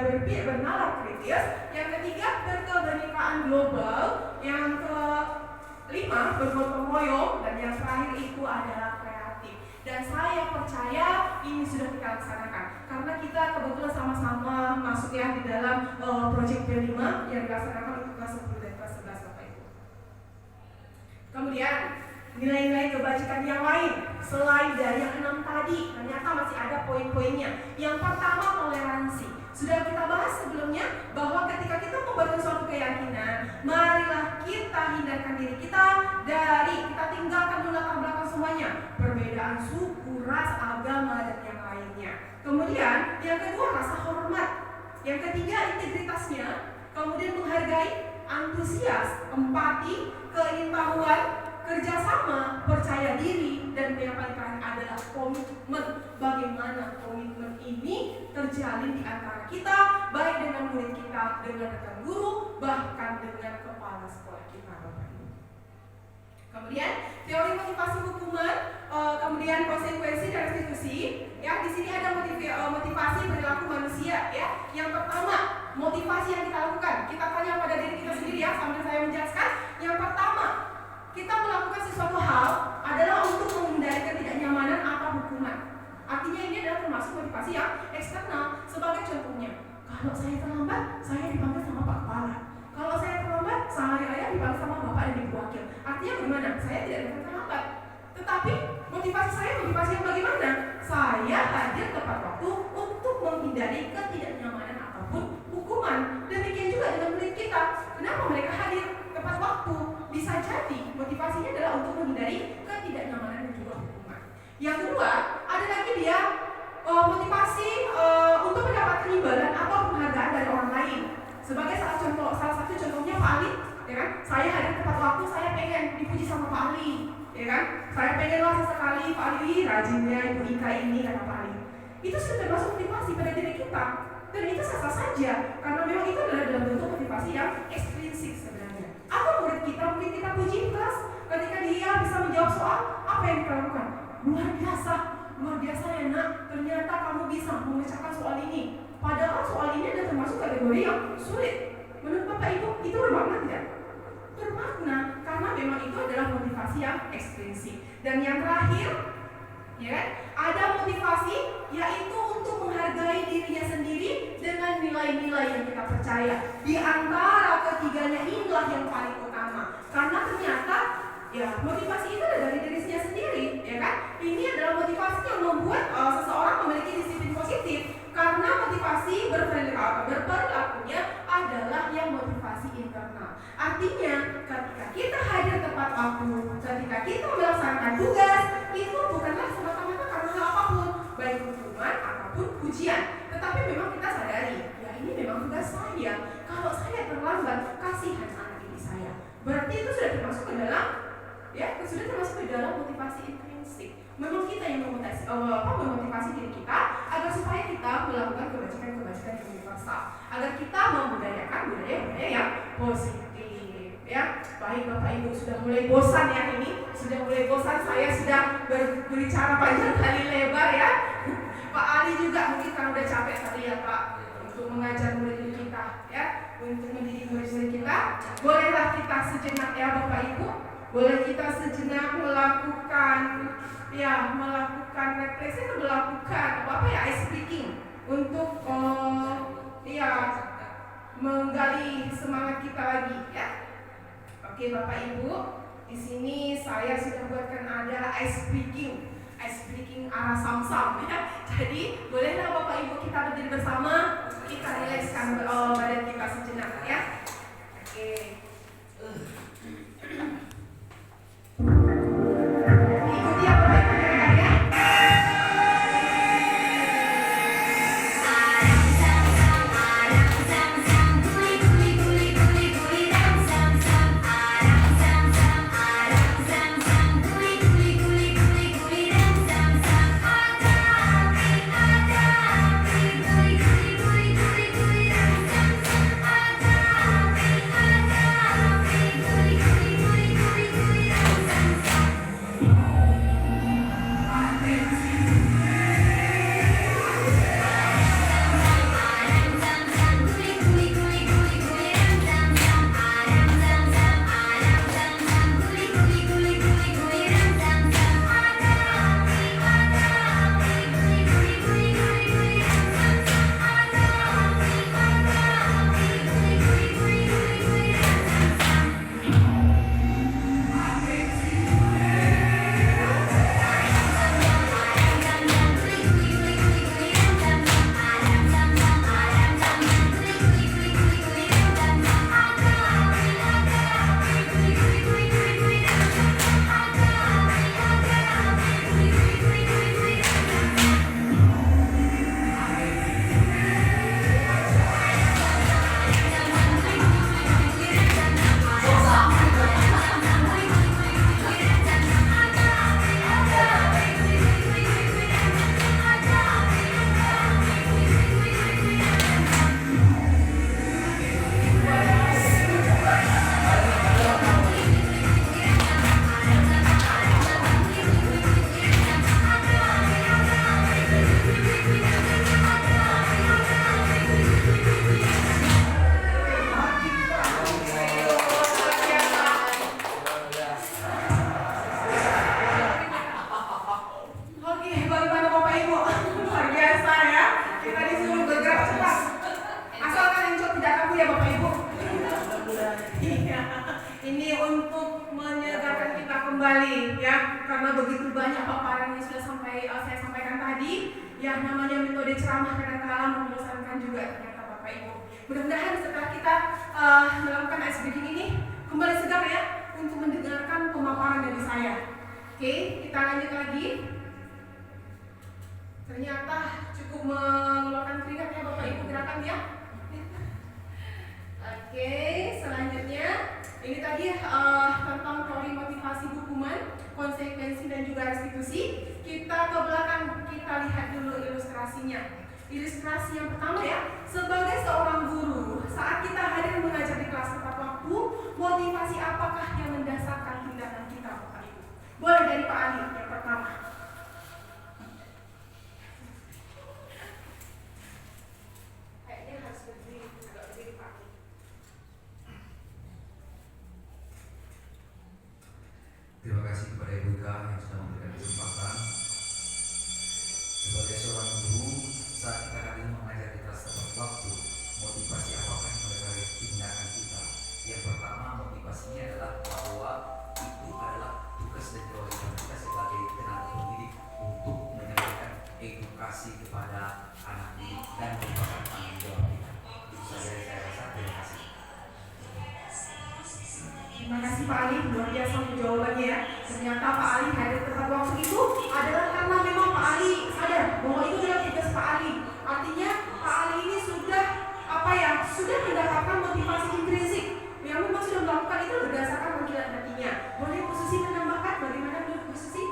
[SPEAKER 3] bernalar kritis. Yang ketiga, berkebenekaan global. Yang kelima, bergotong royong. Dan yang terakhir itu adalah kreatif. Dan saya percaya ini sudah kita laksanakan karena kita kebetulan sama-sama masuk ya di dalam proyek P5 yang dilaksanakan untuk kelas 10 dan kelas 11 Bapak Ibu. Kemudian nilai-nilai kebajikan yang lain selain dari yang 6 tadi, ternyata masih ada poin-poinnya. Yang pertama, toleransi. Sudah kita bahas sebelumnya bahwa ketika kita membangun suatu keyakinan, marilah kita hindarkan diri kita dari, kita tinggalkan dulu latar belakang semuanya, perbedaan suku, ras, agama, dan yang lainnya. Kemudian yang kedua, rasa hormat. Yang ketiga, integritasnya. Kemudian menghargai, antusias, empati, keingintahuan, kerjasama, percaya diri, dan yang paling terakhir adalah komitmen. Bagaimana komitmen ini terjalin di antara kita, baik dengan murid kita, dengan rekan guru, bahkan dengan kepala sekolah kita, Bapak Ibu. Kemudian teori motivasi hukuman, kemudian konsekuensi dan restitusi. Ya, di sini ada motivasi perilaku manusia. Ya, yang pertama, motivasi yang kita lakukan. Kita tanya pada diri kita sendiri ya, sambil saya menjelaskan. Yang pertama, kita melakukan sesuatu hal adalah untuk menghindari ketidaknyamanan atau hukuman. Artinya ini adalah termasuk motivasi yang eksternal. Sebagai contohnya, kalau saya terlambat, saya dipanggil sama Pak Kepala. Kalau saya terlambat, saya dipanggil sama Bapak dan Ibu Wakil. Artinya bagaimana? Saya tidak akan terlambat. Tetapi motivasi saya motivasi yang bagaimana? Saya hadir tepat waktu untuk menghindari ketidaknyamanan ataupun hukuman. Demikian juga dengan murid kita. Kenapa mereka hadir tepat waktu? Bisa jadi motivasinya adalah untuk menghindari ketidaknyamanan dan juga hukuman. Yang kedua, ada lagi dia motivasi untuk mendapatkan imbalan atau penghargaan dari orang lain. Sebagai salah satu contohnya Pak Ali, ya kan? Saya hadir tepat waktu, saya pengen dipuji sama Pak Ali, ya kan? Saya pengenlah sesekali Pak Ali rajinnya Ibu Ika ini, kata Pak Ali. Itu sudah termasuk motivasi pada diri kita, dan itu sah-sah saja karena memang itu adalah dalam bentuk motivasi yang ekstrinsik sebenarnya. Apa murid kita puji di kelas ketika dia bisa menjawab soal, apa yang kita lakukan? Luar biasa ya nak, ternyata kamu bisa memecahkan soal ini. Padahal soal ini adalah termasuk kategori yang sulit. Menurut Bapak Ibu, itu bermakna tidak? Bermakna, karena memang itu adalah motivasi yang ekstrinsik. Dan yang terakhir, ya, ada motivasi yaitu untuk menghargai dirinya sendiri dengan nilai-nilai yang kita percaya. Di antara ketiganya inilah yang paling utama. Karena ternyata ya motivasi itu adalah dari dirinya sendiri, ya kan? Ini adalah motivasi yang membuat seseorang memiliki disiplin positif. Karena motivasi berperilakunya adalah yang motivasi internal. Artinya, ketika kita hadir tepat waktu, ketika kita melaksanakan tugas, itu bukanlah semata-mata karena hal apapun, baik hukuman ataupun pujian. Tetapi memang kita sadari, ya ini memang tugas saya. Kalau saya terlambat, kasihan anak didik saya. Berarti itu sudah termasuk ke dalam, ya sudah termasuk ke dalam motivasi intrinsik. Memang kita yang memotivasi diri kita agar supaya kita melakukan kebajikan-kebajikan yang universal, agar kita membudayakan budaya-budaya yang positif. Ya, baik Bapak Ibu sudah mulai bosan ya ini, sudah mulai bosan saya sudah berbicara panjang kali lebar ya. Pak Ali juga mungkin kan udah capek tadi ya Pak untuk mengajar murid kita ya, untuk mendidik murid-murid kita. Bolehlah kita sejenak ya Bapak Ibu, boleh kita sejenak melakukan refleksi atau melakukan ice breaking untuk ya menggali semangat kita lagi ya. Oke Bapak Ibu, di sini saya sudah buatkan ada ice breaking arah Samsam ya. Jadi bolehlah Bapak Ibu kita berdiri bersama, kita rilekskan badan kita sejenak ya. Oke. Ikuti ya Bapak Ibu ya. kembali ya, karena begitu banyak paparan yang sudah saya sampaikan tadi, yang namanya metode ceramah kadang-kala membosankan juga ternyata Bapak Ibu. Mudah-mudahan setelah kita melakukan ice breaking ini kembali segar ya untuk mendengarkan pemaparan dari saya. Oke, kita lanjut lagi. Ternyata cukup mengeluarkan keringat ya Bapak Ibu gerakan ya. Oke, selanjutnya ini tadi tentang teori motivasi hukuman, konsekuensi dan juga restitusi. Kita ke belakang, kita lihat dulu ilustrasinya. Ilustrasi yang pertama ya, sebagai seorang guru, saat kita hadir mengajar di kelas tepat waktu, motivasi apakah yang mendasarkan tindakan kita Bapak Ibu? Boleh dari Pak Ali yang pertama. Kayaknya harus berdiri, agak berdiri Pak Ali.
[SPEAKER 2] Terima kasih kepada Ibu Ika yang sudah memberikan kesempatan. Sebagai seorang guru, saat kita hadir mengajar di kelas tepat waktu, motivasi apakah yang mendasari tindakan kita? Yang pertama, motivasinya adalah bahwa itu adalah tugas dan kewajiban kita sebagai tenaga pendidik untuk menyampaikan edukasi kepada anak didik dan merupakan tanggung jawab kita. Itu saja yang saya rasa. Terima kasih.
[SPEAKER 3] Terima kasih Pak Ali, luar biasa untuk jawabannya ya. Ternyata Pak Ali hadir tepat waktu itu adalah karena memang Pak Ali sadar bahwa itu adalah tugas Pak Ali. Artinya Pak Ali ini sudah sudah mendapatkan motivasi intrinsik yang memang sudah melakukan itu berdasarkan panggilan hatinya. Boleh Bu Susi menambahkan bagaimana menurut Bu Susi?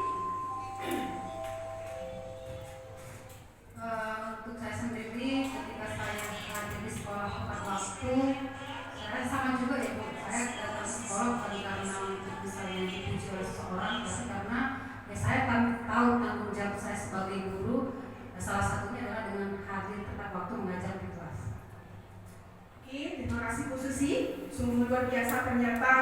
[SPEAKER 1] Untuk saya sendiri, ketika saya hadir di sekolah tepat waktu, saya sama juga ya Bu. Saya datang ke sekolah bukan karena untuk bisa dipuji oleh seseorang, tapi karena ya saya tahu tanggung jawab saya sebagai guru. Salah satunya adalah dengan hadir tepat waktu mengajar di kelas.
[SPEAKER 3] Oke, terima kasih Bu Susi. Sungguh luar biasa ternyata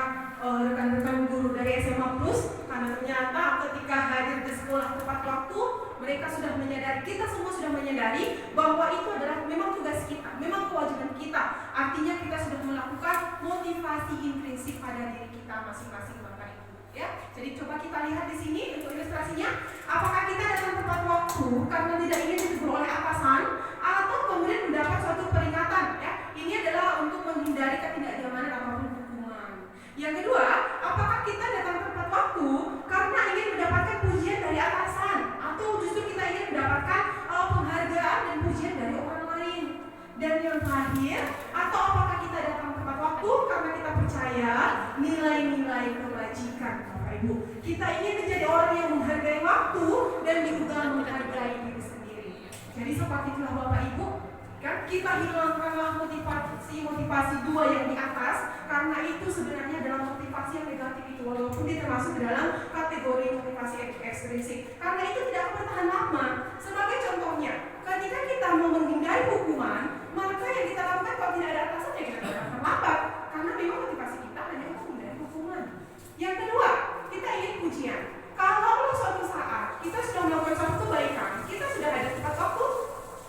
[SPEAKER 3] rekan-rekan guru dari SMA Plus, karena ternyata ketika hadir di sekolah tepat waktu mereka sudah menyadari, kita semua sudah menyadari bahwa itu adalah memang tugas kita, memang kewajiban kita. Artinya kita sudah melakukan motivasi intrinsik pada diri kita masing-masing Bapak Ibu. Ya, jadi coba kita lihat di sini untuk ilustrasinya. Apakah kita datang tepat waktu karena tidak ingin ditegur oleh atasan, atau kemudian mendapat suatu peringatan? Ya, ini adalah untuk menghindari ketidaknyamanan apapun hukuman. Yang kedua, apakah kita datang tepat waktu karena ingin mendapatkan pujian dari atasan, atau justru kita ingin mendapatkan penghargaan dan pujian dari orang lain? Dan yang terakhir, atau apakah kita datang tepat waktu karena kita percaya nilai-nilai kebajikan, Bapak Ibu? Kita ingin menjadi orang yang menghargai waktu dan juga menghargai diri sendiri. Jadi seperti itulah Bapak Ibu, kan kita hilangkanlah motivasi dua yang di atas, karena itu sebenarnya adalah motivasi yang negatif itu, walaupun dia termasuk dalam kategori motivasi ekstrinsik, karena itu tidak akan bertahan lama. Sebagai contohnya, ketika kita mau menghindari hukuman, maka yang kita lakukan kalau tidak ada atasan ya kita akan terlambat, karena memang motivasi kita hanya untuk menghindari hukuman. Yang kedua, kita ingin pujian. Kalau suatu saat kita sudah melakukan suatu kebaikan, kita sudah ada tepat waktu,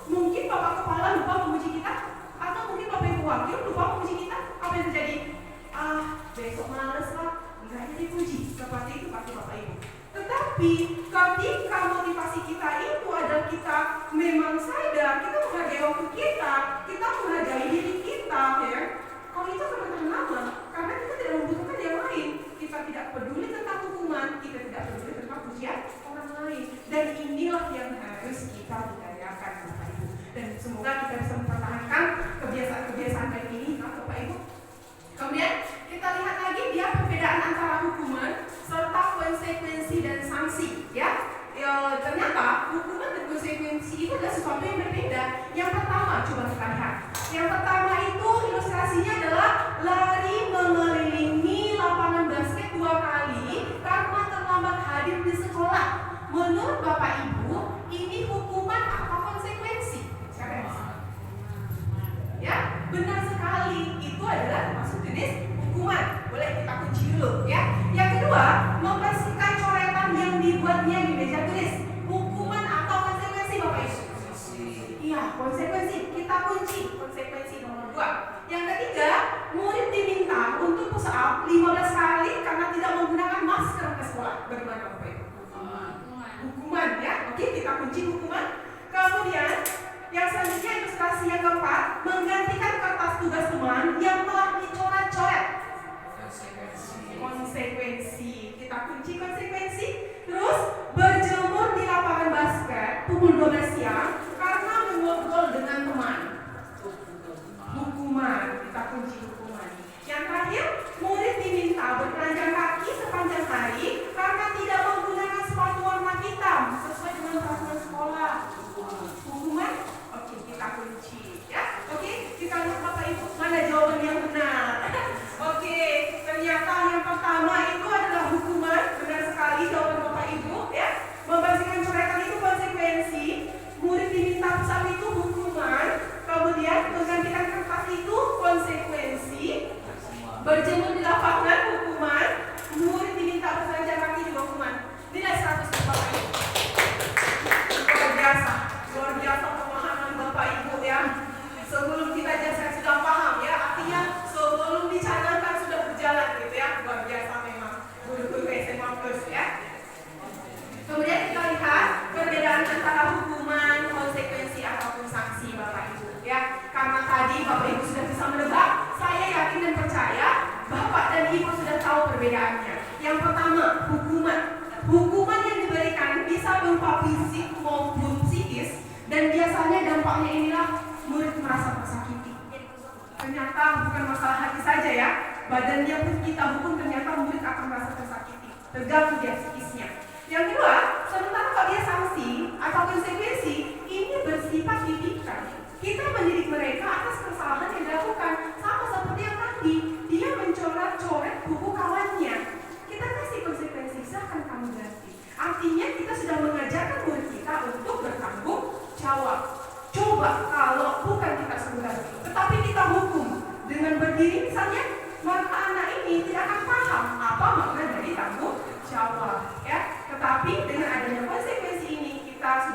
[SPEAKER 3] mungkin Bapak Kepala lupa memuji kita, atau mungkin Bapak Ibu Wakil lupa memuji kita. Apa yang terjadi? Besok males lah, nggak jadi puji. Seperti itu pasti Bapak Ibu. Tetapi ketika motivasi kita itu adalah kita memang sadar, kita menghargai waktu kita menghargai diri kita, ya. Kalau itu akan bertahan lama, karena kita tidak membutuhkan yang lain. Kita tidak peduli tentang hukuman, kita tidak peduli tentang pujian orang lain. Dan inilah yang harus kita budayakan, Bapak Ibu. Dan semoga kita bisa mempertahankan kebiasaan-kebiasaan baik ini, Bapak Ibu. Kemudian kita lihat lagi dia perbedaan antara hukuman serta konsekuensi dan sanksi, ya. Ternyata hukuman dan konsekuensi itu adalah sesuatu yang berbeda. Yang pertama, coba kita lihat. Yang pertama itu ilustrasinya adalah lari mengelilingi lapangan basket 2 kali karena terlambat hadir di sekolah. Menurut Bapak Ibu, ini hukuman atau konsekuensi? Siapa yang bisa? Ya, benar sekali. Itu adalah termasuk jenis hukuman. Boleh kita kunci dulu, ya. Yang kedua, membersihkan coretan yang dibuatnya di meja tulis. Hukuman atau konsekuensi, Bapak Ibu? Iya, konsekuensi. Kita kunci konsekuensi nomor 2. Yang ketiga, murid diminta untuk push up 15 kali karena tidak menggunakan masker ke sekolah. Bagaimana, Bapak Ibu? Hukuman, ya. Oke, kita kunci hukuman. Kemudian yang selanjutnya ilustrasi yang keempat, menggantikan kertas tugas teman yang telah dicoret-coret. Konsekuensi. Kita kunci konsekuensi. Terus berjemur di lapangan basket pukul 12 siang karena mengobrol dengan teman. Hukuman. Kita kunci hukuman. Yang terakhir, murid diminta bertelanjang kaki sepanjang hari karena tidak menggunakan sepatu warna hitam sesuai dengan peraturan sekolah. Hukuman. Oke, kita kunci, ya. Oke, kita lihat Bapak Ibu mana jawaban yang benar. Oke, ternyata yang pertama itu adalah hukuman. Benar sekali jawaban Bapak Ibu, ya. Membersihkan coretan itu konsekuensi. Murid diminta pusat itu hukuman. Kemudian menggantikan kertas itu konsekuensi. Berjemur di lapangan hukuman. Murid diminta bertelanjang kaki juga hukuman. Nilai 100 Bapak Ibu. Luar biasa pemahaman Bapak Ibu, ya. Sebelum kita jelaskan sudah paham, ya. Artinya sebelum dicanangkan sudah berjalan gitu, ya. Luar biasa memang guru-guru SMA Plus, ya. Kemudian kita lihat perbedaan antara hukuman, konsekuensi ataupun sanksi, Bapak Ibu, ya. Karena tadi Bapak Ibu sudah bisa menebak, saya yakin dan percaya Bapak dan Ibu sudah tahu perbedaannya. Yang pertama, hukuman. Hukuman yang diberikan bisa berupa fisik maupun psikis, dan biasanya dampaknya inilah murid merasa tersakiti. Ternyata bukan masalah hati saja, ya. Badannya pun kita hukum, ternyata murid akan merasa tersakiti. Terganggu dia psikisnya. Yang kedua, sementara kalau dia sanksi atau konsekuensi, ini bersifat didikan. Kita mendidik mereka atas kesalahan yang dilakukan. Sama seperti yang tadi, dia mencoret-coret buku kawannya. Kita kasih konsekuensi, silahkan kamu ganti. Artinya kita sudah mengajarkan murid kita untuk bertanggung jawab. Coba kalau bukan kita suruh ganti, tetapi kita hukum dengan berdiri misalnya, maka anak ini tidak akan paham apa makna dari tanggung jawab, ya. Tetapi dengan adanya konsekuensi ini kita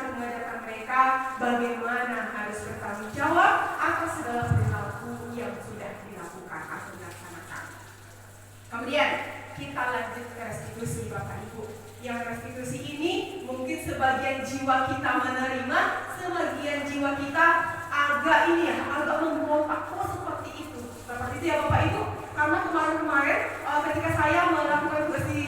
[SPEAKER 3] Kemudian kita lanjut ke restitusi Bapak Ibu. Yang restitusi ini mungkin sebagian jiwa kita menerima, sebagian jiwa kita agak memberontak. Kok seperti itu? Seperti itu ya Bapak Ibu. Karena kemarin-kemarin ketika saya melakukan tugas di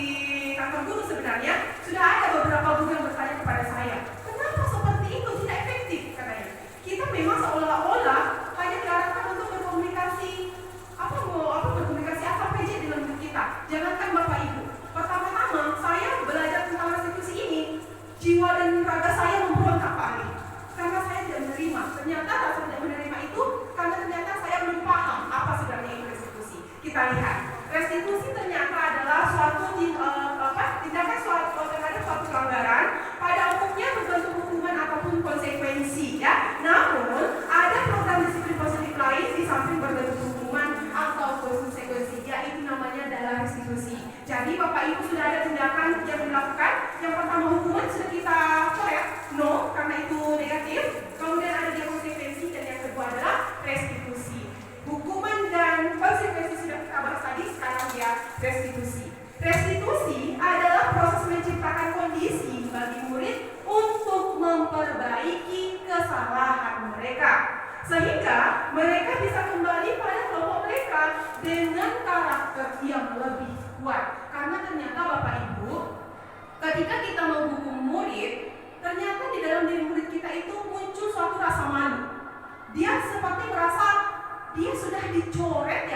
[SPEAKER 3] kantor guru sebenarnya sudah ada beberapa guru yang bertanya kepada saya, kenapa seperti itu tidak efektif katanya. Kita memang seolah-olah hanya diarahkan untuk berkomunikasi berkomunikasi apa saja dengan guru kita. Jangankan Bapak Ibu. Pertama-tama saya belajar tentang restitusi ini, jiwa dan raga saya memberontak Pak Ali. Karena saya tidak menerima. Ternyata rasa tidak menerima itu karena ternyata saya belum paham apa sebenarnya itu restitusi. Kita lihat, restitusi ternyata adalah suatu tindakan terhadap suatu pelanggaran, pada umumnya berbentuk hukuman ataupun konsekuensi ya. Namun ada program disiplin positif lain di samping berbentuk hukuman atau konsekuensi, yaitu namanya adalah restitusi. Jadi Bapak Ibu sudah ada tindakan yang dilakukan. Yang pertama hukuman sudah kita coret, no, karena itu negatif. Kemudian ada dia konsekuensi dan yang kedua adalah restitusi. Hukuman dan konsekuensi sudah kita bahas tadi, sekarang dia restitusi. Restitusi adalah proses menciptakan kondisi bagi murid untuk memperbaiki kesalahan mereka, sehingga mereka bisa kembali pada kelompok mereka dengan karakter yang lebih kuat. Karena ternyata Bapak Ibu, ketika kita menghukum murid, ternyata di dalam diri murid kita itu muncul suatu rasa malu. Dia seperti merasa dia sudah dicoret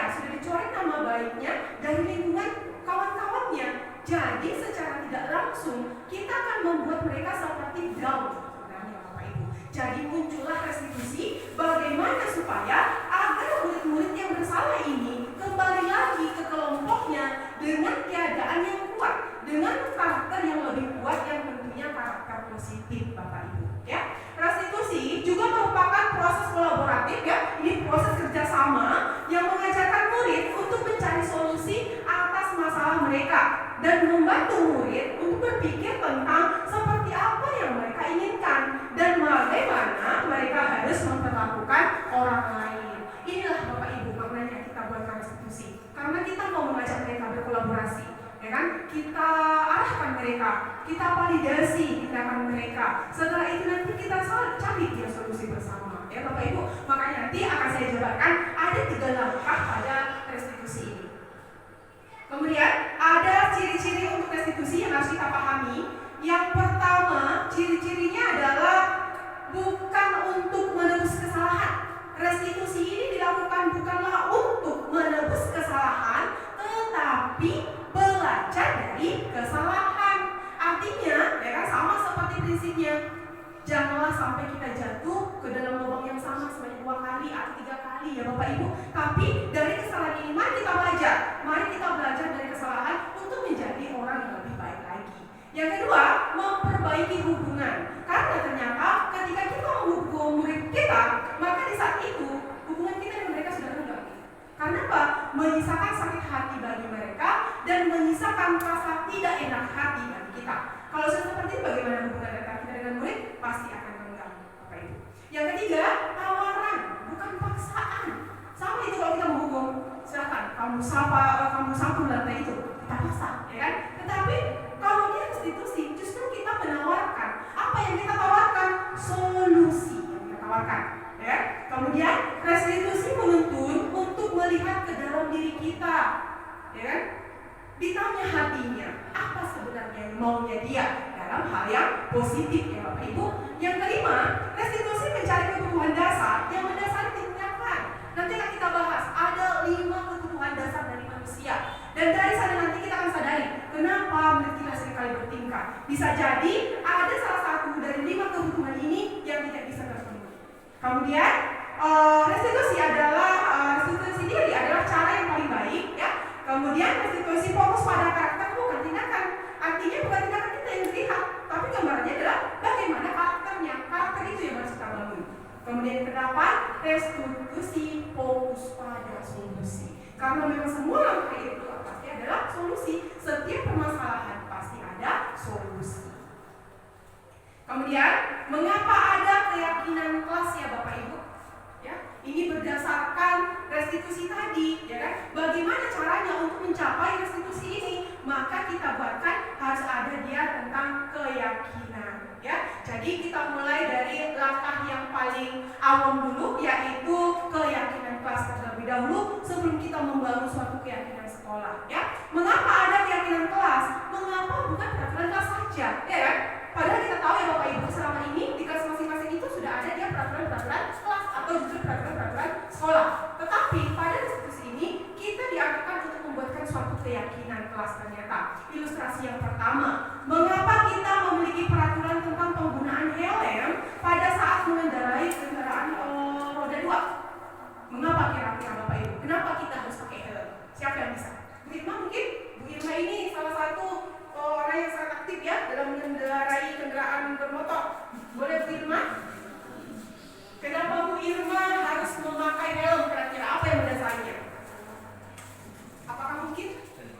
[SPEAKER 3] nama baiknya dari lingkungan kawan-kawannya. Jadi secara tidak langsung kita akan membuat mereka seperti down sebenarnya Bapak Ibu. Jadi muncullah restitusi, bagaimana supaya agar murid-murid yang bersalah ini kembali lagi ke kelompoknya dengan keadaan yang kuat, dengan karakter yang lebih kuat, yang tentunya karakter positif Bapak Ibu ya. Restitusi juga merupakan proses kolaboratif ya. Ini proses kerjasama yang mengajarkan murid untuk mencari solusi atas masalah mereka dan membantu murid untuk berpikir tentang seperti apa yang mereka inginkan dan bagaimana mereka harus memperlakukan orang lain. Inilah Bapak Ibu maknanya kita buatkan restitusi, karena kita mau mengajak mereka berkolaborasi, ya kan? Kita arahkan mereka, kita validasi tindakan mereka. Setelah itu nanti kita cari dia solusi bersama, ya Bapak Ibu. Makanya nanti akan saya jabarkan ada 3 langkah pada restitusi ini. Kemudian ada ciri-ciri untuk restitusi yang harus kita pahami. Yang pertama, ciri-cirinya adalah bukan untuk menebus kesalahan. Restitusi ini dilakukan bukanlah untuk menebus kesalahan, tetapi belajar dari kesalahan. Artinya, ya kan, sama seperti prinsipnya, janganlah sampai kita jatuh ke dalam lubang yang sama sebanyak 2 kali atau 3 kali ya Bapak Ibu. Tapi dari kesalahan ini mari kita belajar. Mari kita belajar dari kesalahan untuk menjadi orang yang lebih baik lagi. Yang kedua, memperbaiki hubungan. Karena ternyata ketika kita menghukum murid kita, maka di saat itu hubungan kita dengan mereka sudah renggang. Karena apa? Menyisakan sakit hati bagi mereka dan menyisakan rasa tidak enak hati bagi kita. Kalau sudah seperti itu, bagaimana hubungan antara kita dengan murid? Pasti akan renggang, Bapak Ibu. Yang ketiga, tawaran, bukan paksaan. Sama itu kalau kita menghukum, silakan kamu sapu lantai itu, kita paksa, ya kan? Tetapi kalau dia restitusi, justru kita menawarkan. Apa yang kita tawarkan? Solusi yang kita tawarkan, ya. Kemudian restitusi menuntun untuk melihat ke dalam diri kita, ya kan? Ditanya hatinya, apa sebenarnya yang maunya dia dalam hal yang positif ya Bapak Ibu. Yang kelima, restitusi mencari kebutuhan dasar yang mendasari tindakan. Nanti akan kita bahas, ada 5 kebutuhan dasar dari manusia. Dan dari sana nanti kita akan sadari kenapa menurut kita seringkali bertingkah. Bisa jadi ada salah satu dari 5 kebutuhan ini yang tidak bisa terpenuhi. Kemudian restitusi diri adalah cara yang paling baik ya. Kemudian restitusi fokus pada karakter, bukan tindakan. Artinya bukan tindakan kita yang dilihat, tapi gambarnya adalah bagaimana karakternya. Karakter itu yang harus kita bangun. Kemudian kedelapan, restitusi fokus pada solusi. Karena memang semua langkah itu pasti adalah solusi. Setiap permasalahan pasti ada solusi. Kemudian, mengapa ada keyakinan kelas ya Bapak Ibu? Ya, ini berdasarkan restitusi tadi, ya kan? Bagaimana caranya untuk mencari mencapai restitusi ini, maka kita buatkan harus ada dia tentang keyakinan, ya. Jadi kita mulai dari langkah yang paling awam dulu, yaitu keyakinan kelas terlebih dahulu sebelum kita membangun suatu keyakinan sekolah, ya. Mengapa ada keyakinan kelas? Mengapa bukan peraturan kelas saja, ya kan? Padahal kita tahu ya Bapak Ibu, selama ini di kelas masing-masing itu sudah ada dia peraturan-peraturan kelas atau justru peraturan-peraturan sekolah. Tetapi pada diskusi ini kita diarahkan untuk membuatkan suatu keyakinan kelas ternyata. Ilustrasi yang pertama, mengapa kita memiliki peraturan tentang penggunaan helm pada saat mengendarai kendaraan roda 2? Mengapa kira-kira Bapak Ibu? Kenapa kita harus pakai helm? Siapa yang bisa? Bu Irma mungkin? Bu Irma ini salah satu orang yang sangat aktif ya dalam mengendarai kendaraan bermotor. Boleh Bu Irma? Kenapa Bu Irma harus memakai helm? Kira-kira apa yang mendasarinya? Apakah mungkin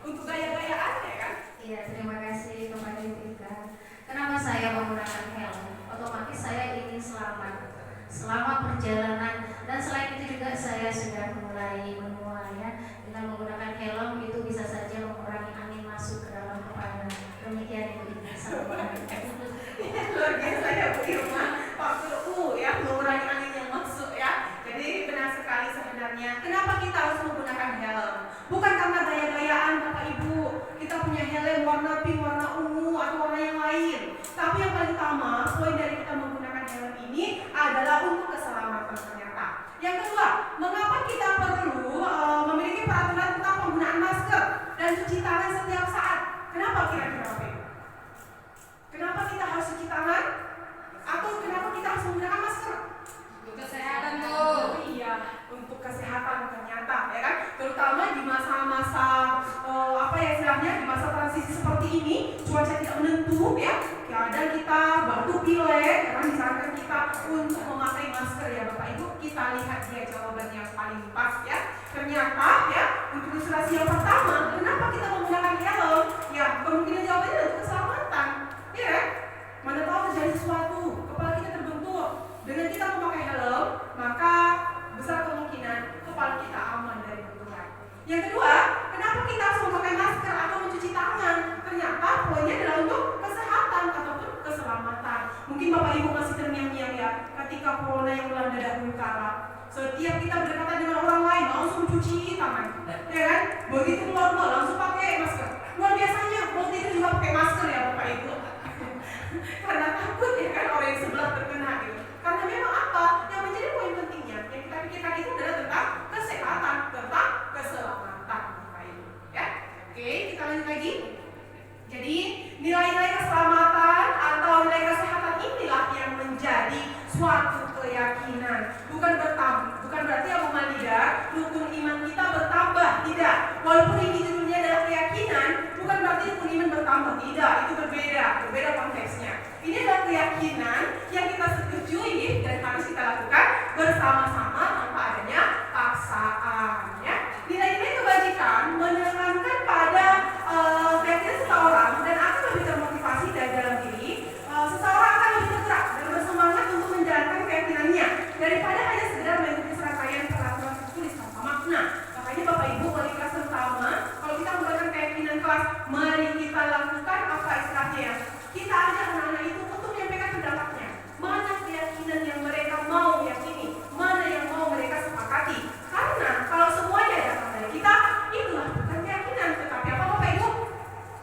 [SPEAKER 3] untuk gaya-gayaan ya kan?
[SPEAKER 5] Iya, terima kasih kepada Ibu Ika. Kenapa saya menggunakan helm? Otomatis saya ingin selamat perjalanan, dan selain itu juga saya sudah mulai menua ya. Dengan menggunakan helm itu bisa saja mengurangi angin masuk ke dalam kepala. Demikian Ibu Ika.
[SPEAKER 3] Luar biasa ya Bu Irma. Faktor U ya, mengurangi angin yang masuk ya. Jadi benar sekali sebenarnya. Kenapa kita harus menggunakan helm? Bukan karena gaya-gayaan Bapak Ibu. Kita punya helm warna pink, warna ungu, atau warna yang lain. Tapi yang paling utama, poin dari kita menggunakan helm ini adalah untuk keselamatan ternyata. Yang kedua, mengapa kita perlu memiliki peraturan tentang penggunaan masker dan cuci tangan setiap saat? Kenapa kira-kira Bapak Ibu? Kenapa kita harus cuci tangan? Atau kenapa kita harus menggunakan masker?
[SPEAKER 1] Untuk kesehatan tuh.
[SPEAKER 3] Iya, untuk kesehatan ternyata ya kan. Terutama di masa-masa apa ya istilahnya, di masa transisi seperti ini, cuaca tidak menentu ya. Kadang kita batuk pilek, karena disarankan kita untuk memakai masker ya Bapak Ibu. Kita lihat dia jawaban yang paling pas ya. Ternyata ya, untuk ilustrasi yang pertama, kenapa kita menggunakan helm? Ya, kemungkinan jawabannya untuk keselamatan. Ya kan? Mana tahu terjadi sesuatu, kepala kita terbentur. Dengan kita memakai helm, maka besar kemungkinan kepala kita aman dari benturan. Yang kedua, kenapa kita harus memakai masker atau mencuci tangan? Ternyata poinnya adalah untuk kesehatan ataupun keselamatan. Mungkin Bapak Ibu masih terngiang-ngiang ya, ketika corona yang melanda dahulu kala. Setiap kita berdekatan dengan orang lain langsung cuci tangan, ya kan? Begitu keluar rumah langsung pakai masker. Luar biasanya, waktu itu juga pakai masker ya Bapak Ibu. Karena takut ya kan orang yang sebelah terkena gitu. Karena memang apa? Yang menjadi poin pentingnya yang kita pikirkan itu adalah tentang kesehatan, tentang keselamatan Bapak Ibu. Ya, oke, kita lanjut lagi. Jadi nilai-nilai keselamatan atau nilai kesehatan inilah yang menjadi suatu keyakinan. Bukan berarti yang memalidah rukun iman kita bertambah, tidak. Walaupun ini judulnya adalah keyakinan, bukan berarti rukun iman bertambah, tidak. Itu berbeda konteksnya. Ini adalah keyakinan yang kita setujui dan harus kita lakukan bersama-sama tanpa adanya paksaan. Ya. Nilai-nilai kebajikan menekankan pada keyakinan seseorang dan akan lebih termotivasi dari dalam diri. Seseorang akan lebih tergerak dan bersemangat untuk menjalankan keyakinannya daripada hanya sekedar mengikuti serangkaian peraturan tertulis tanpa makna. Makanya Bapak Ibu wali kelas terutama, kalau kita menggunakan keyakinan kelas, mari kita lakukan apa istilahnya? Kita ajak anak-anak itu untuk menyampaikan pendapatnya. Mana keyakinan yang mereka mau yakini, mana yang mau mereka sepakati. Karena kalau semuanya datang dari kita, itulah bukan keyakinan, tetapi apa Bapak Ibu?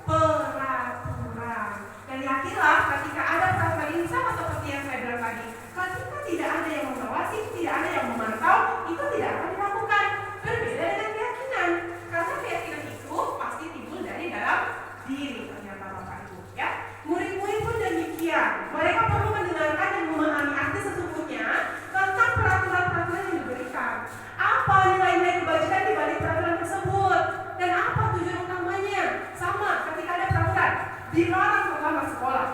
[SPEAKER 3] Peraturan. Dan yakinlah ketika ada peraturan ini sama seperti yang saya bilang tadi, ketika tidak ada yang mengawasi, tidak ada yang memantau, itu tidak akan dilakukan. Berbeda dengan keyakinan, karena keyakinan itu pasti timbul dari dalam diri ternyata Bapak Ibu. Ya, murid-murid pun demikian. Mereka perlu mendengarkan dan memahami arti sesungguhnya tentang peraturan-peraturan yang diberikan. Apa nilai-nilai kebajikan di balik peraturan tersebut dan apa tujuan utamanya? Sama ketika ada peraturan dilarang pertama sekolah,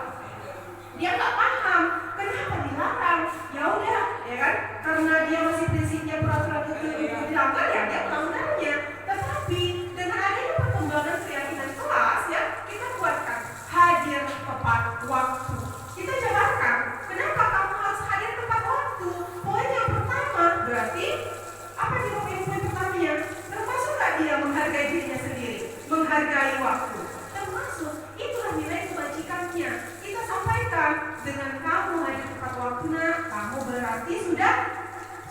[SPEAKER 3] dia nggak paham kenapa dilarang. Ya udah, ya kan? Karena dia masih prinsipnya peraturan itu dilanggar, ya dia melanggarnya. Tetapi dengan adanya perkembangan keyakinan kelas, ya kita buatkan hadir tepat waktu. Kita jabarkan kenapa kamu harus hadir tepat waktu. Poin yang pertama berarti apa sih poin pertamanya? Termasuk nggak dia menghargai dirinya sendiri? menghargai waktu. Termasuk itulah nilai kebajikannya. Kita sampaikan dengan kamu hadir tepat waktu, nak, kamu berarti sudah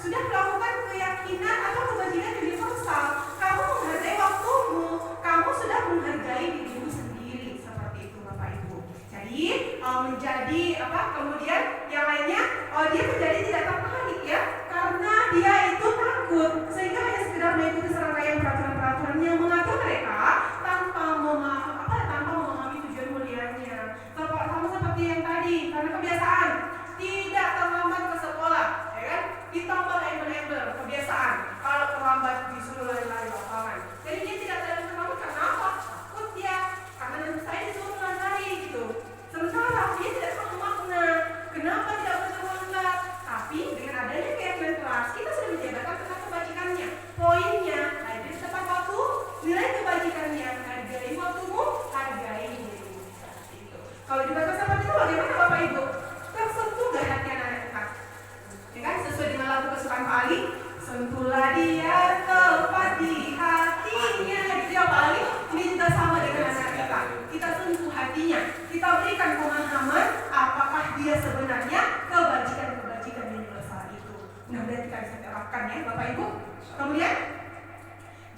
[SPEAKER 3] melakukan keyakinan atau kebajikan universal. Kamu menghargai waktumu, kamu sudah menghargai dirimu sendiri, seperti itu Bapak Ibu. Jadi menjadi kemudian yang lainnya dia menjadi tidak tertarik ya, karena dia itu takut sehingga hanya sekedar mengikuti serangkaian peraturan-peraturan yang mengatur mereka tanpa memahami tujuan mulianya. Sama seperti yang tadi, karena kebiasaan tidak terlambat ke sekolah, ya kan? Ditambah embel-embel kebiasaan kalau terlambat disuruh lari-lari lapangan. Jadi dia tidak terlambat karena apa? Takut dia, karena nanti saya disuruh lari gitu. Sementara dia tidak tahu makna kenapa tidak terlambat. Tapi dengan adanya keyakinan kelas, kita sudah menjabarkan tentang kebajikannya. Poinnya, hadir tepat waktu, nilai kebajikannya, hargai waktumu, hargai dirimu. Kalau dibaca seperti itu, bagaimana Bapak Ibu? Tersentuh gak hati anak-anak kita? Ya kan, sesuai dengan lagu kesukaan Pak Ali, sentuhlah dia tepat di hatinya. Gitu ya Pak Ali, ini juga sama dengan anak kita. Kita sentuh hatinya, kita berikan pemahaman apakah dia sebenarnya kebajikan universal itu. Mudah-mudahan kita bisa terapkan ya Bapak Ibu. Kemudian,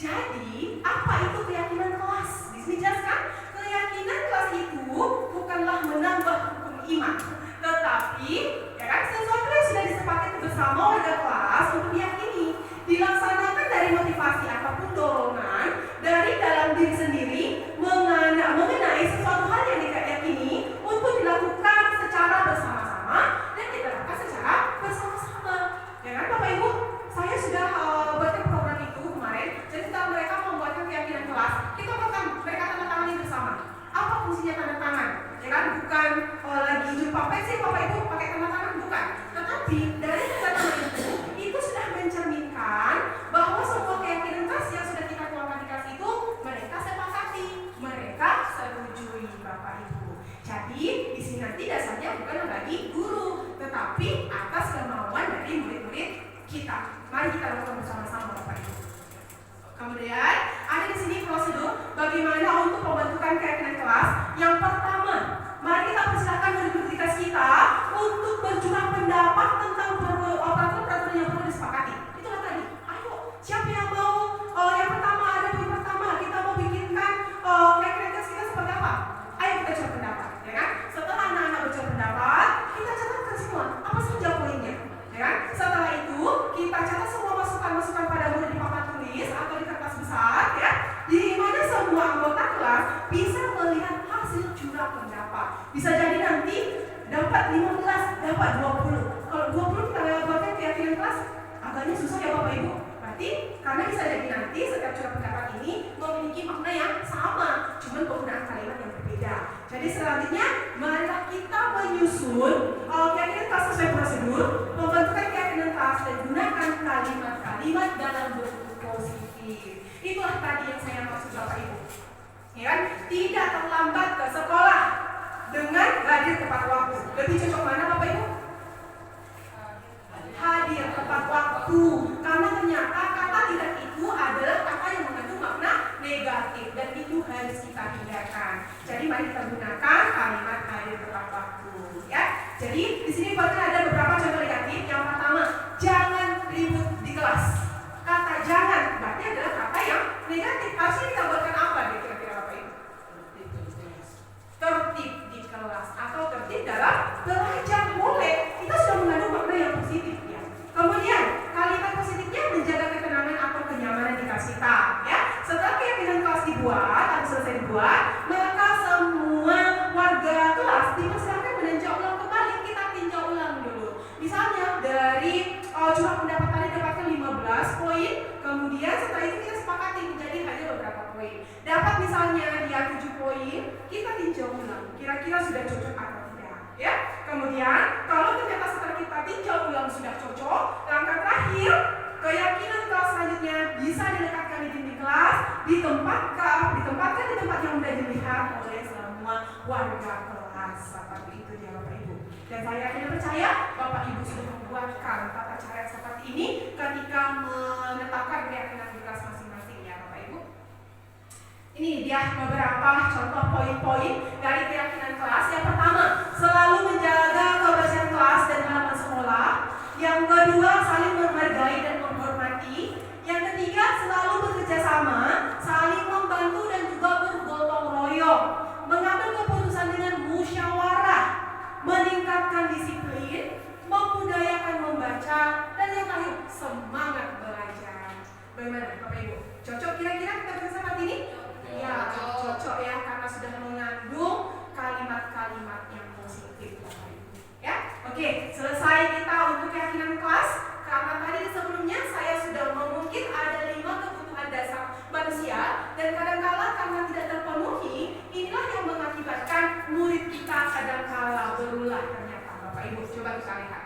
[SPEAKER 3] jadi apa itu keyakinan kelas? Di sini jelaskan, keyakinan kelas itu bukanlah menambah hukum iman, tetapi ya kan, sesuatu yang sudah disepakati bersama warga kelas untuk diyakini, dilaksanakan dari motivasi ataupun dorongan dari dalam diri sendiri mengenai sesuatu hal yang diyakini untuk dilakukan secara bersama-sama dan diterapkan secara bersama-sama. Ya kan Bapak Ibu, saya sudah buatkan program itu kemarin. Jadi setelah mereka membuatkan keyakinan kelas, kita akan mereka tanda tangani bersama. Apa fungsinya tanda tangan? Ya kan, bukan lagi jumpa pensil Bapak Ibu pakai tanda tangan, bukan. Tetapi dari tanda tangan itu sudah mencerminkan bahwa semua keyakinan kelas yang sudah kita keluarkan di kelas itu mereka sepakati, mereka setujui Bapak Ibu. Jadi di sini nanti dasarnya bukan bagi guru, tetapi atas kemauan dari murid-murid kita. Mari kita lakukan bersama-sama Bapak Ibu. Kemudian ada di sini prosedur bagaimana untuk pembentukan keyakinan kelas. Yang pertama, mari kita persilakan murid-murid kelas kita untuk bercurah pendapat tentang peraturan-peraturan yang perlu disepakati. Itulah tadi. Ayo, siapa yang mau? Yang pertama, ada poin pertama, kita mau bikinkan keyakinan kelas kita seperti apa? Ayo kita curah pendapat, ya kan? Setelah anak-anak bercurah pendapat, kita catatkan semua apa saja poinnya, ya kan? Setelah itu kita catat semua masukan-masukan pada murid di papan tulis atau di kertas besar, ya, di mana semua anggota kelas bisa melihat hasil curah pendapat. Bisa jadi nanti dapat 15, dapat 20. Kalau 20 kita buatkan keyakinan kelas, agaknya susah ya Bapak Ibu. Berarti karena bisa jadi nanti setiap curah pendapat ini memiliki makna yang sama, cuman penggunaan kalimat yang berbeda. Jadi selanjutnya, marilah kita menyusun keyakinan kelas sesuai prosedur, membentukkan keyakinan kelas dan gunakan kalimat-kalimat dalam bentuk positif. Itulah tadi yang saya maksud Bapak Ibu. Ya kan? Tidak terlambat ke sekolah dengan hadir tepat waktu. Lebih cocok mana Bapak Ibu? Hadir tepat waktu. Karena ternyata kata tidak itu adalah kata yang mengandung makna negatif dan itu harus kita hindarkan. Jadi mari kita gunakan kalimat hadir tepat waktu, ya. Jadi di sini ada beberapa contoh negatif. Yang pertama, jangan ribut di kelas. Kata jangan berarti adalah kata yang negatif. Harusnya kita buatkan apa deh kira-kira Bapak Ibu? Tertib di kelas atau tertib dalam belajar, boleh. Kita sudah mengandung makna yang positif ya. Kemudian kalimat positifnya menjaga ketenangan atau kenyamanan di kelas kita, ya. Setelah keyakinan kelas dibuat atau selesai dibuat, maka semua warga kelas dipersilakan meninjau ulang kembali. Kita tinjau ulang dulu. Misalnya dari curah pendapat tadi dapatkan 15 poin, kemudian setelah itu kita sepakati menjadi hanya beberapa poin. Dapat misalnya dia 7 poin, kita tinjau ulang. Kira-kira sudah cocok atau tidak, ya. Kemudian kalau ternyata setelah kita tinjau ulang sudah cocok, langkah terakhir keyakinan kelas selanjutnya bisa dilekatkan di dinding kelas, ditempatkan di tempat yang mudah dilihat oleh semua warga kelas. Seperti itu ya Bapak Ibu. Dan saya yakin percaya Bapak Ibu sudah membuatkan tata cara seperti ini ketika menetapkan keyakinan di kelas masing-masing ya Bapak Ibu. Ini di ya beberapa contoh poin-poin dari keyakinan kelas. Yang pertama, selalu menjaga kebersihan kelas dan halaman sekolah. Yang kedua, saling menghargai dan menghormati. Yang ketiga, selalu bekerja sama, saling membantu dan juga bergotong royong, mengambil keputusan dengan musyawarah, meningkatkan disiplin, membudayakan membaca, dan yang terakhir, semangat belajar. Bagaimana Bapak Ibu? Cocok kira-kira kita bersama ini? Ya, cocok ya, karena sudah mengandung kalimat-kalimat yang positif Bapak Ibu. Ya, oke, selesai kita untuk keyakinan kelas. Karena tadi sebelumnya saya sudah mengungkit ada 5 kebutuhan dasar manusia, dan kadang-kala karena tidak terpenuhi, inilah yang mengakibatkan murid kita kadang-kala berulah ternyata Bapak Ibu. Coba kita lihat.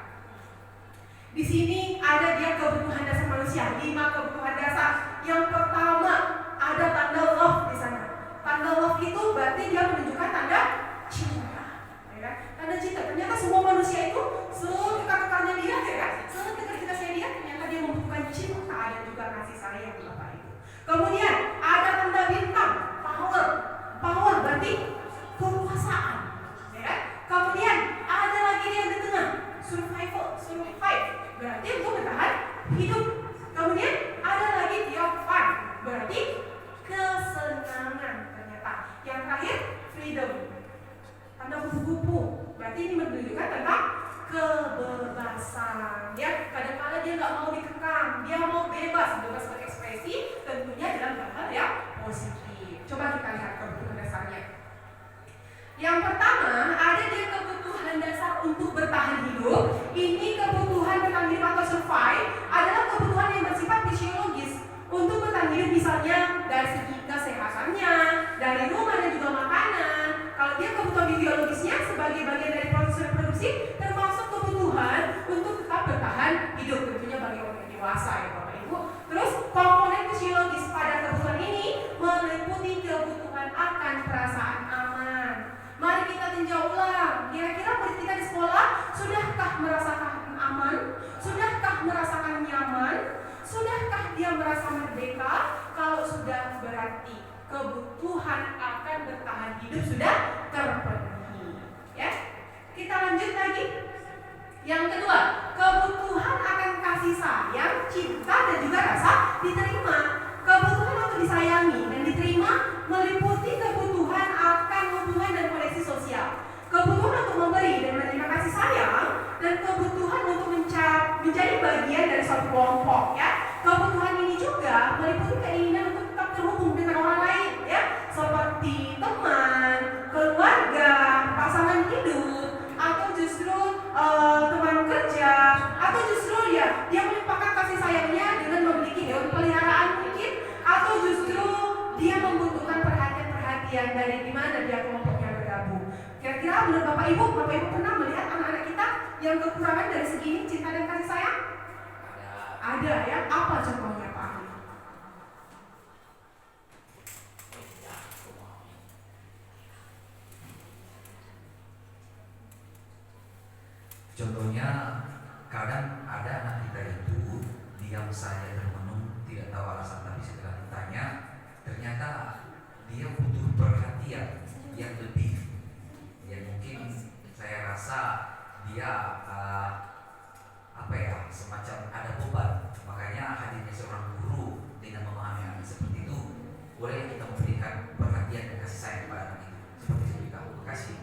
[SPEAKER 3] Di sini ada dia kebutuhan dasar manusia, 5 kebutuhan dasar. Yang pertama ada tanda love di sana. Tanda love itu berarti dia menunjukkan tanda cinta. Ya, tanda cinta. Ternyata semua manusia itu sedekat-dekatnya dia, ya kan? Sedekat-dekatnya dia, ternyata dia membutuhkan cinta dan juga kasih sayang Bapak Ibu. Kemudian ada tanda bintang, power. Power berarti kekuasaan. Ya kan? Kemudian ada lagi yang di tengah, survival, survive. Berarti untuk bertahan hidup. Kemudian ada lagi dia fun, berarti kesenangan ternyata. Yang terakhir freedom, tanda kupu-kupu, berarti ini menunjukkan tentang kebebasan. Ya, kadang-kadang dia nggak mau dikekang, dia mau bebas berekspresi, tentunya dalam hal yang positif. Coba kita lihat kebutuhan dasarnya. Yang pertama ada dia kebutuhan dasar untuk bertahan hidup. Ini kebutuhan bertahan hidup atau survive adalah kebutuhan yang bersifat fisiologis untuk bertahan hidup, misalnya dari segi kesehatannya, dari rumah dan juga makanan. Kalau dia kebutuhan biologisnya sebagai bagian dari proses reproduksi, termasuk kebutuhan untuk tetap bertahan hidup, tentunya bagi orang dewasa ya Bapak Ibu. Terus komponen fisiologis pada kebutuhan ini meliputi kebutuhan akan perasaan aman. Mari kita tinjau ulang. Kira-kira murid kita di sekolah sudahkah merasakan aman? Sudahkah merasakan nyaman? Sudahkah dia merasa merdeka? Kalau sudah, berarti kebutuhan akan bertahan hidup sudah terpenuhi. Ya, kita lanjut lagi. Yang kedua, kebutuhan akan kasih sayang, cinta dan juga rasa diterima. Kebutuhan untuk disayangi dan diterima meliputi kebutuhan akan hubungan dan koneksi sosial, kebutuhan untuk memberi dan menerima kasih sayang, dan kebutuhan untuk menjadi bagian dari suatu kelompok. Ya, kebutuhan ini juga meliputi keinginan untuk tetap terhubung dengan orang lain, ya, seperti teman, keluarga, pasangan hidup, atau justru teman kerja, atau justru ya dia melimpahkan kasih sayangnya dengan memiliki hewan peliharaan mungkin, atau justru dia membutuhkan perhatian dari di mana dia kelompoknya bergabung. Kira-kira menurut Bapak Ibu pernah melihat anak-anak kita yang kekurangan dari segi cinta dan kasih sayang? Ada ya. Apa contohnya Pak Ahli?
[SPEAKER 2] Contohnya, kadang ada anak kita itu diam saja termenung, tidak tahu alasan, tapi setelah ditanya, ternyata dia butuh perhatian yang lebih. Ya mungkin saya rasa dia semacam ada beban. Makanya hadirnya seorang guru dengan memahami anak seperti itu, boleh kita memberikan perhatian dan kasih sayang pada anak itu. Seperti itu. Terima kasih.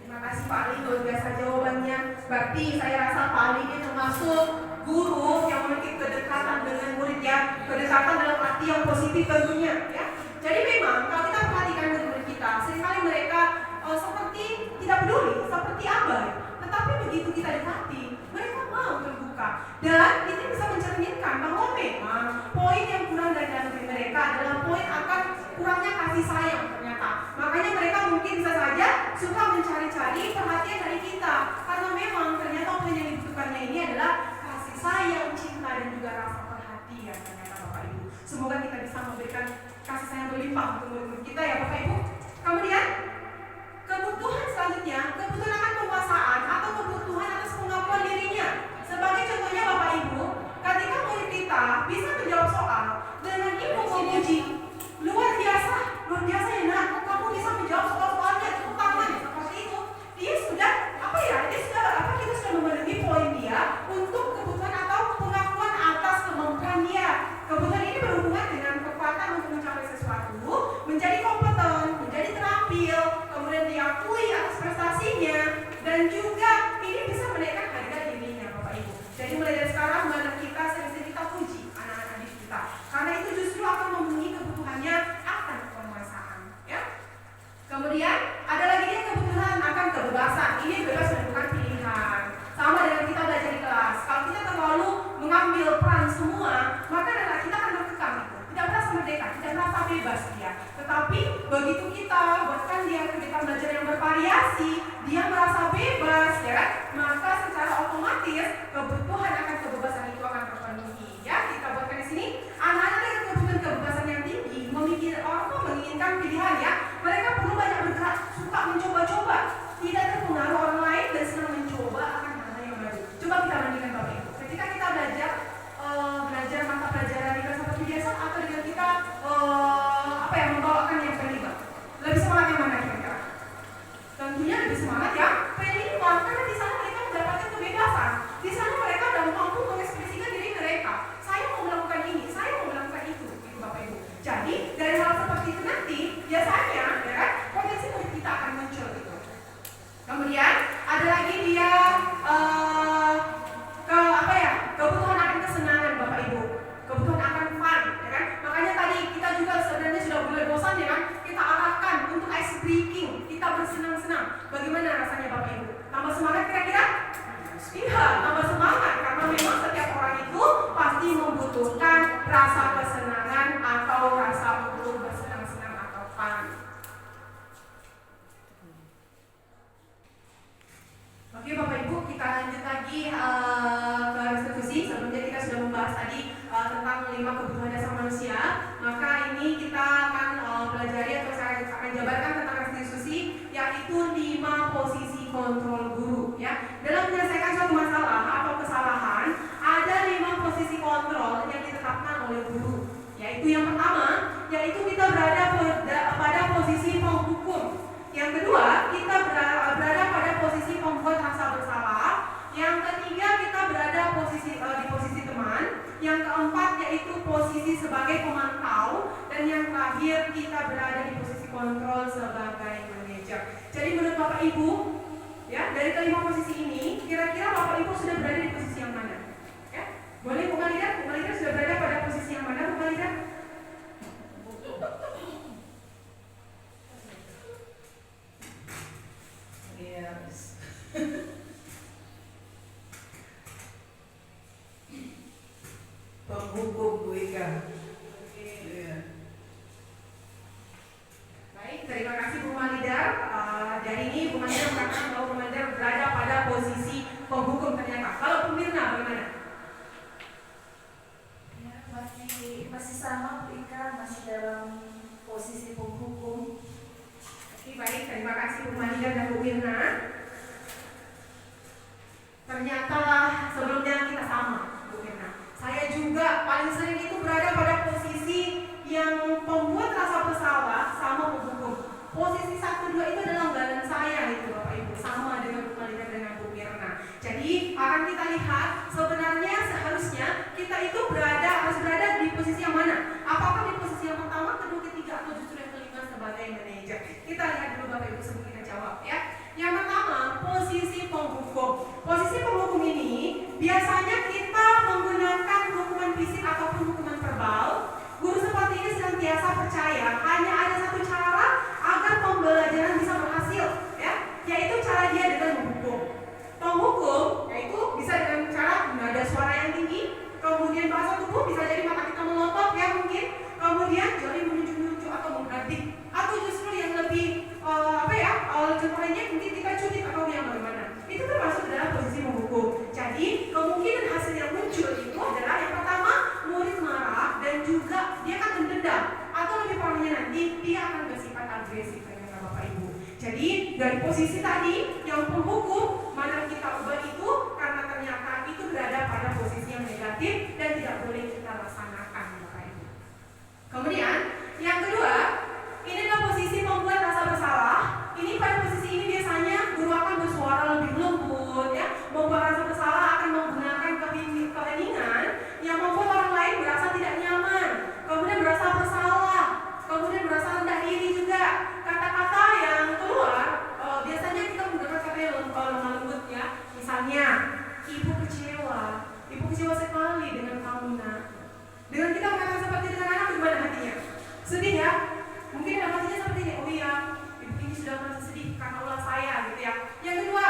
[SPEAKER 3] Terima kasih Pak Ali, luar biasa jawabannya. Berarti saya rasa Pak Ali ini termasuk guru yang memiliki kedekatan dengan murid, ya, kedekatan dalam arti yang positif tentunya, ya. Jadi memang kalau kita perhatikan murid-murid kita, seringkali mereka seperti tidak peduli, seperti abai. Tetapi begitu kita dekati, mereka mau terbuka, dan itu bisa mencerminkan bahwa memang poin yang kurang dari dalam diri mereka adalah poin akan kurangnya kasih sayang ternyata. Makanya mereka mungkin bisa saja suka mencari-cari perhatian dari kita, karena memang ternyata apa yang dibutuhkannya ini adalah kasih sayang, cinta dan juga rasa perhatian ternyata Bapak Ibu. Semoga kita bisa memberikan kasih sayang berlimpah untuk murid-murid kita ya Bapak Ibu. Kemudian kebutuhan selanjutnya, kebutuhan akan penguasaan atau kebutuhan atas pengakuan dirinya. Sebagai contohnya Bapak Ibu, ketika murid kita bisa menjawab soal dengan ibu memuji luar biasa dia. Tetapi begitu kita buatkan dia kegiatan belajar yang bervariasi, dia merasa bebas, ya kan? Maka secara otomatis kebutuhan akan kebebasan itu akan terpenuhi. Ya, kita buatkan di sini anak-anak dengan kebutuhan kebebasan yang tinggi menginginkan pilihan ya. Mereka perlu banyak bergerak, suka mencoba-coba, tidak terpengaruh orang lain dan senang mencoba akan hal yang baru. Coba kita bandingkan Bapak Ibu. Ketika kita belajar mata pelajaran di seperti biasa atau dengan kita membawakan yang P5. Lebih semangat yang mana kira-kira? Tentunya lebih semangat ya P5 karena di sana mereka mendapatkan kebebasan. Di sana mereka dalam mampu mengekspresikan diri mereka. Saya mau melakukan ini, saya mau melakukan itu, gitu Bapak Ibu. Jadi dari hal seperti itu nanti biasanya ya kan potensi murid kita akan muncul gitu. Kemudian ada lagi dia kebutuhan akan kesenangan Bapak Ibu, kebutuhan akan fun, ya kan? Makanya tadi kita juga sebenarnya sudah mulai bosan ya kan? Kita arahkan untuk ice breaking, kita bersenang-senang. Bagaimana rasanya Bapak Ibu? Tambah semangat kira-kira? Iya, tambah semangat karena memang setiap orang itu pasti membutuhkan rasa kesenangan atau rasa untuk bersenang-senang atau fun. Oke Bapak Ibu, kita lanjut lagi ke restitusi. Sebelumnya kita sudah membahas tadi tentang 5 kebutuhan dasar manusia. Maka ini kita akan pelajari atau saya akan jabarkan tentang restitusi, yaitu 5 posisi kontrol guru. Ya, dalam menyelesaikan suatu masalah atau kesalahan, ada 5 posisi kontrol yang ditetapkan oleh guru. Yaitu yang pertama, yaitu kita berada pada posisi penghukum. Yang kedua, kita berada pada posisi pembuat rasa bersalah. Yang ketiga, kita berada di posisi teman. Yang keempat, yaitu posisi sebagai pemantau. Dan yang terakhir, kita berada di posisi kontrol sebagai manajer. Jadi menurut Bapak Ibu, ya dari kelima posisi ini, kira-kira Bapak Ibu sudah berada di posisi yang mana? Ya, boleh Bu Malida? Bu Malida sudah berada pada posisi yang mana Bu Malida?
[SPEAKER 4] Yes. Penghukum Bu Ika. Iya.
[SPEAKER 3] Baik, terima kasih Bu Malida. Dari ini Bu Malida mengatakan bahwa Bu Malida berada pada posisi penghukum ternyata. Kalau Bu Mirna bagaimana?
[SPEAKER 6] Ya, masih sama Bu Ika, masih dalam posisi penghukum.
[SPEAKER 3] Oke, baik, terima kasih Bu Malida dan Bu Mirna. Ternyata sebelumnya kita sama Bu Mirna. Saya juga paling sering itu berada pada posisi yang pembuat rasa bersalah sama penghukum. Posisi 1, 2 itu adalah unggalan saya itu Bapak Ibu, sama dengan Bu Malida dengan Bu Mirna. Jadi akan kita lihat sebenarnya seharusnya kita itu harus berada di posisi yang mana? Apakah di posisi yang pertama, kedua, ketiga, atau justru yang kelima sebagai manajer? Kita lihat dulu Bapak Ibu sebelum kita jawab ya. Yang pertama, posisi penghukum. Posisi penghukum ini biasanya kita menggunakan hukuman fisik ataupun hukuman verbal. Guru seperti ini senantiasa percaya hanya ada satu cara agar pembelajaran bisa berhasil, ya, yaitu cara dia dengan menghukum. Penghukum yaitu bisa dengan cara nada suara yang tinggi, kemudian bahasa tubuh bisa jadi mata kita melotot ya mungkin, kemudian jari menunjuk-nunjuk atau mengganti, atau justru yang lebih contohnya mungkin kita cuti atau yang bagaimana. Itu termasuk dalam posisi menghukum. Jadi kemungkinan hasil yang muncul itu adalah yang pertama, murid marah dan juga dia akan mendendam, atau lebih parahnya nanti dia akan bersifat agresif ternyata Bapak Ibu. Jadi dari posisi tadi yang penghukum, mana kita ubah itu karena ternyata itu berada pada posisi yang negatif dan tidak boleh kita laksanakan Bapak Ibu. Kemudian yang kedua, ini adalah posisi pembuat rasa bersalah. Ini pada posisi ini biasanya guru akan bersuara lebih lembut ya, membuat rasa bersalah akan menggunakan keheningan yang membuat orang lain merasa tidak nyaman, kemudian merasa bersalah, kemudian merasa rendah diri juga. Kata-kata yang keluar biasanya kita menggunakan kata yang lemah lembut ya. Misalnya, ibu kecewa sekali dengan kamu nak. Dengan kita mengatakan seperti dengan anak, gimana hatinya? Sedih ya? Mungkin dalam hatinya seperti ini, oh iya, ibu ini sudah merasa sedih karena ulah saya gitu ya. Yang kedua,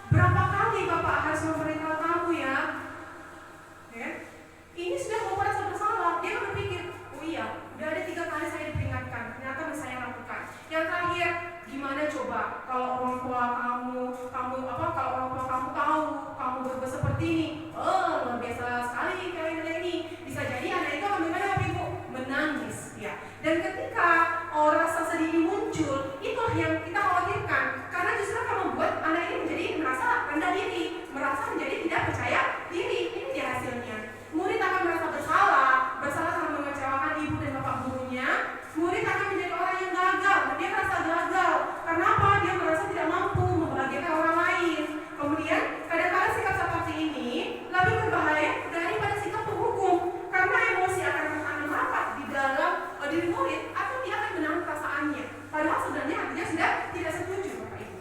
[SPEAKER 3] berapa kali Bapak harus memberitahu kamu ya? Ini sudah membuat rasa bersalah. Dia akan berpikir, oh iya, udah ada 3 kali saya diperingatkan. Kalau orang tua kamu kalau orang tua kamu tahu kamu berbuat seperti ini, luar biasa sekali kalian ini. Bisa jadi anak itu akan bagaimana Bapak Ibu? Menangis ya. Dan ketika rasa sedih ini muncul, itulah yang kita khawatirkan. Karena justru akan membuat anak ini menjadi merasa rendah diri, merasa menjadi tidak percaya diri. Ini dia hasilnya. Murid akan merasa bersalah karena mengecewakan ibu dan bapak gurunya. Murid akan menjadi orang yang gagal, dia merasa gagal. Kenapa? Dia merasa tidak mampu membahagiakan orang lain. Kemudian kadang-kadang sikap seperti ini lebih berbahaya daripada sikap penghukum, karena emosi akan merapat di dalam diri murid atau dia akan menahan perasaannya. Padahal sebenarnya hatinya sudah tidak setuju, Bapak Ibu.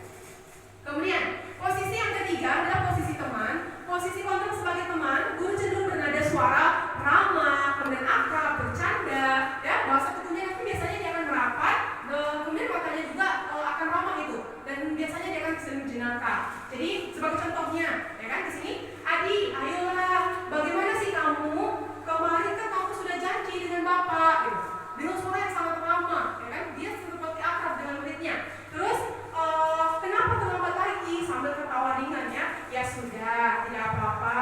[SPEAKER 3] Kemudian posisi yang ketiga adalah posisi teman. Posisi kontrol sebagai teman, guru cenderung bernada suara ramah, kemudian akrab, bercanda, ya. Bahasa tubuhnya nanti biasanya dia akan merapat, kemudian matanya juga akan ramah itu, dan biasanya dia akan sering jenaka. Jadi sebagai contohnya, ya kan di sini, Adi, ayolah, bagaimana sih kamu? Kemarin kan kamu sudah janji dengan bapak, gitu. Dengan suara yang sangat ramah, ya kan? Dia seperti akrab dengan muridnya. Terus kenapa terlambat lagi? Sambil tertawa ringan ya. Ya sudah, tidak apa-apa.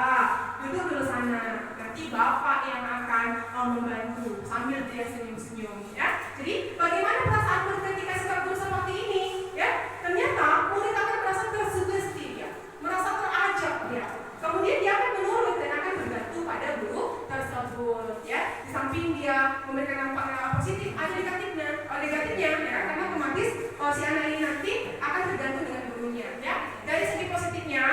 [SPEAKER 3] Duduk dulu sana. Nanti bapak yang akan membantu. Sambil dia senyum-senyum ya. Jadi bagaimana perasaan murid ketika sikap guru seperti ini? Ya, ternyata murid akan merasa tersugesti ya, merasa terajak ya. Kemudian dia akan menurut dan akan bergantung pada guru tersebut ya. Di samping dia memberikan dampak positif, ada negatifnya ya, karena otomatis si anak ini nanti akan tergantung dengan gurunya ya. Dari segi positifnya,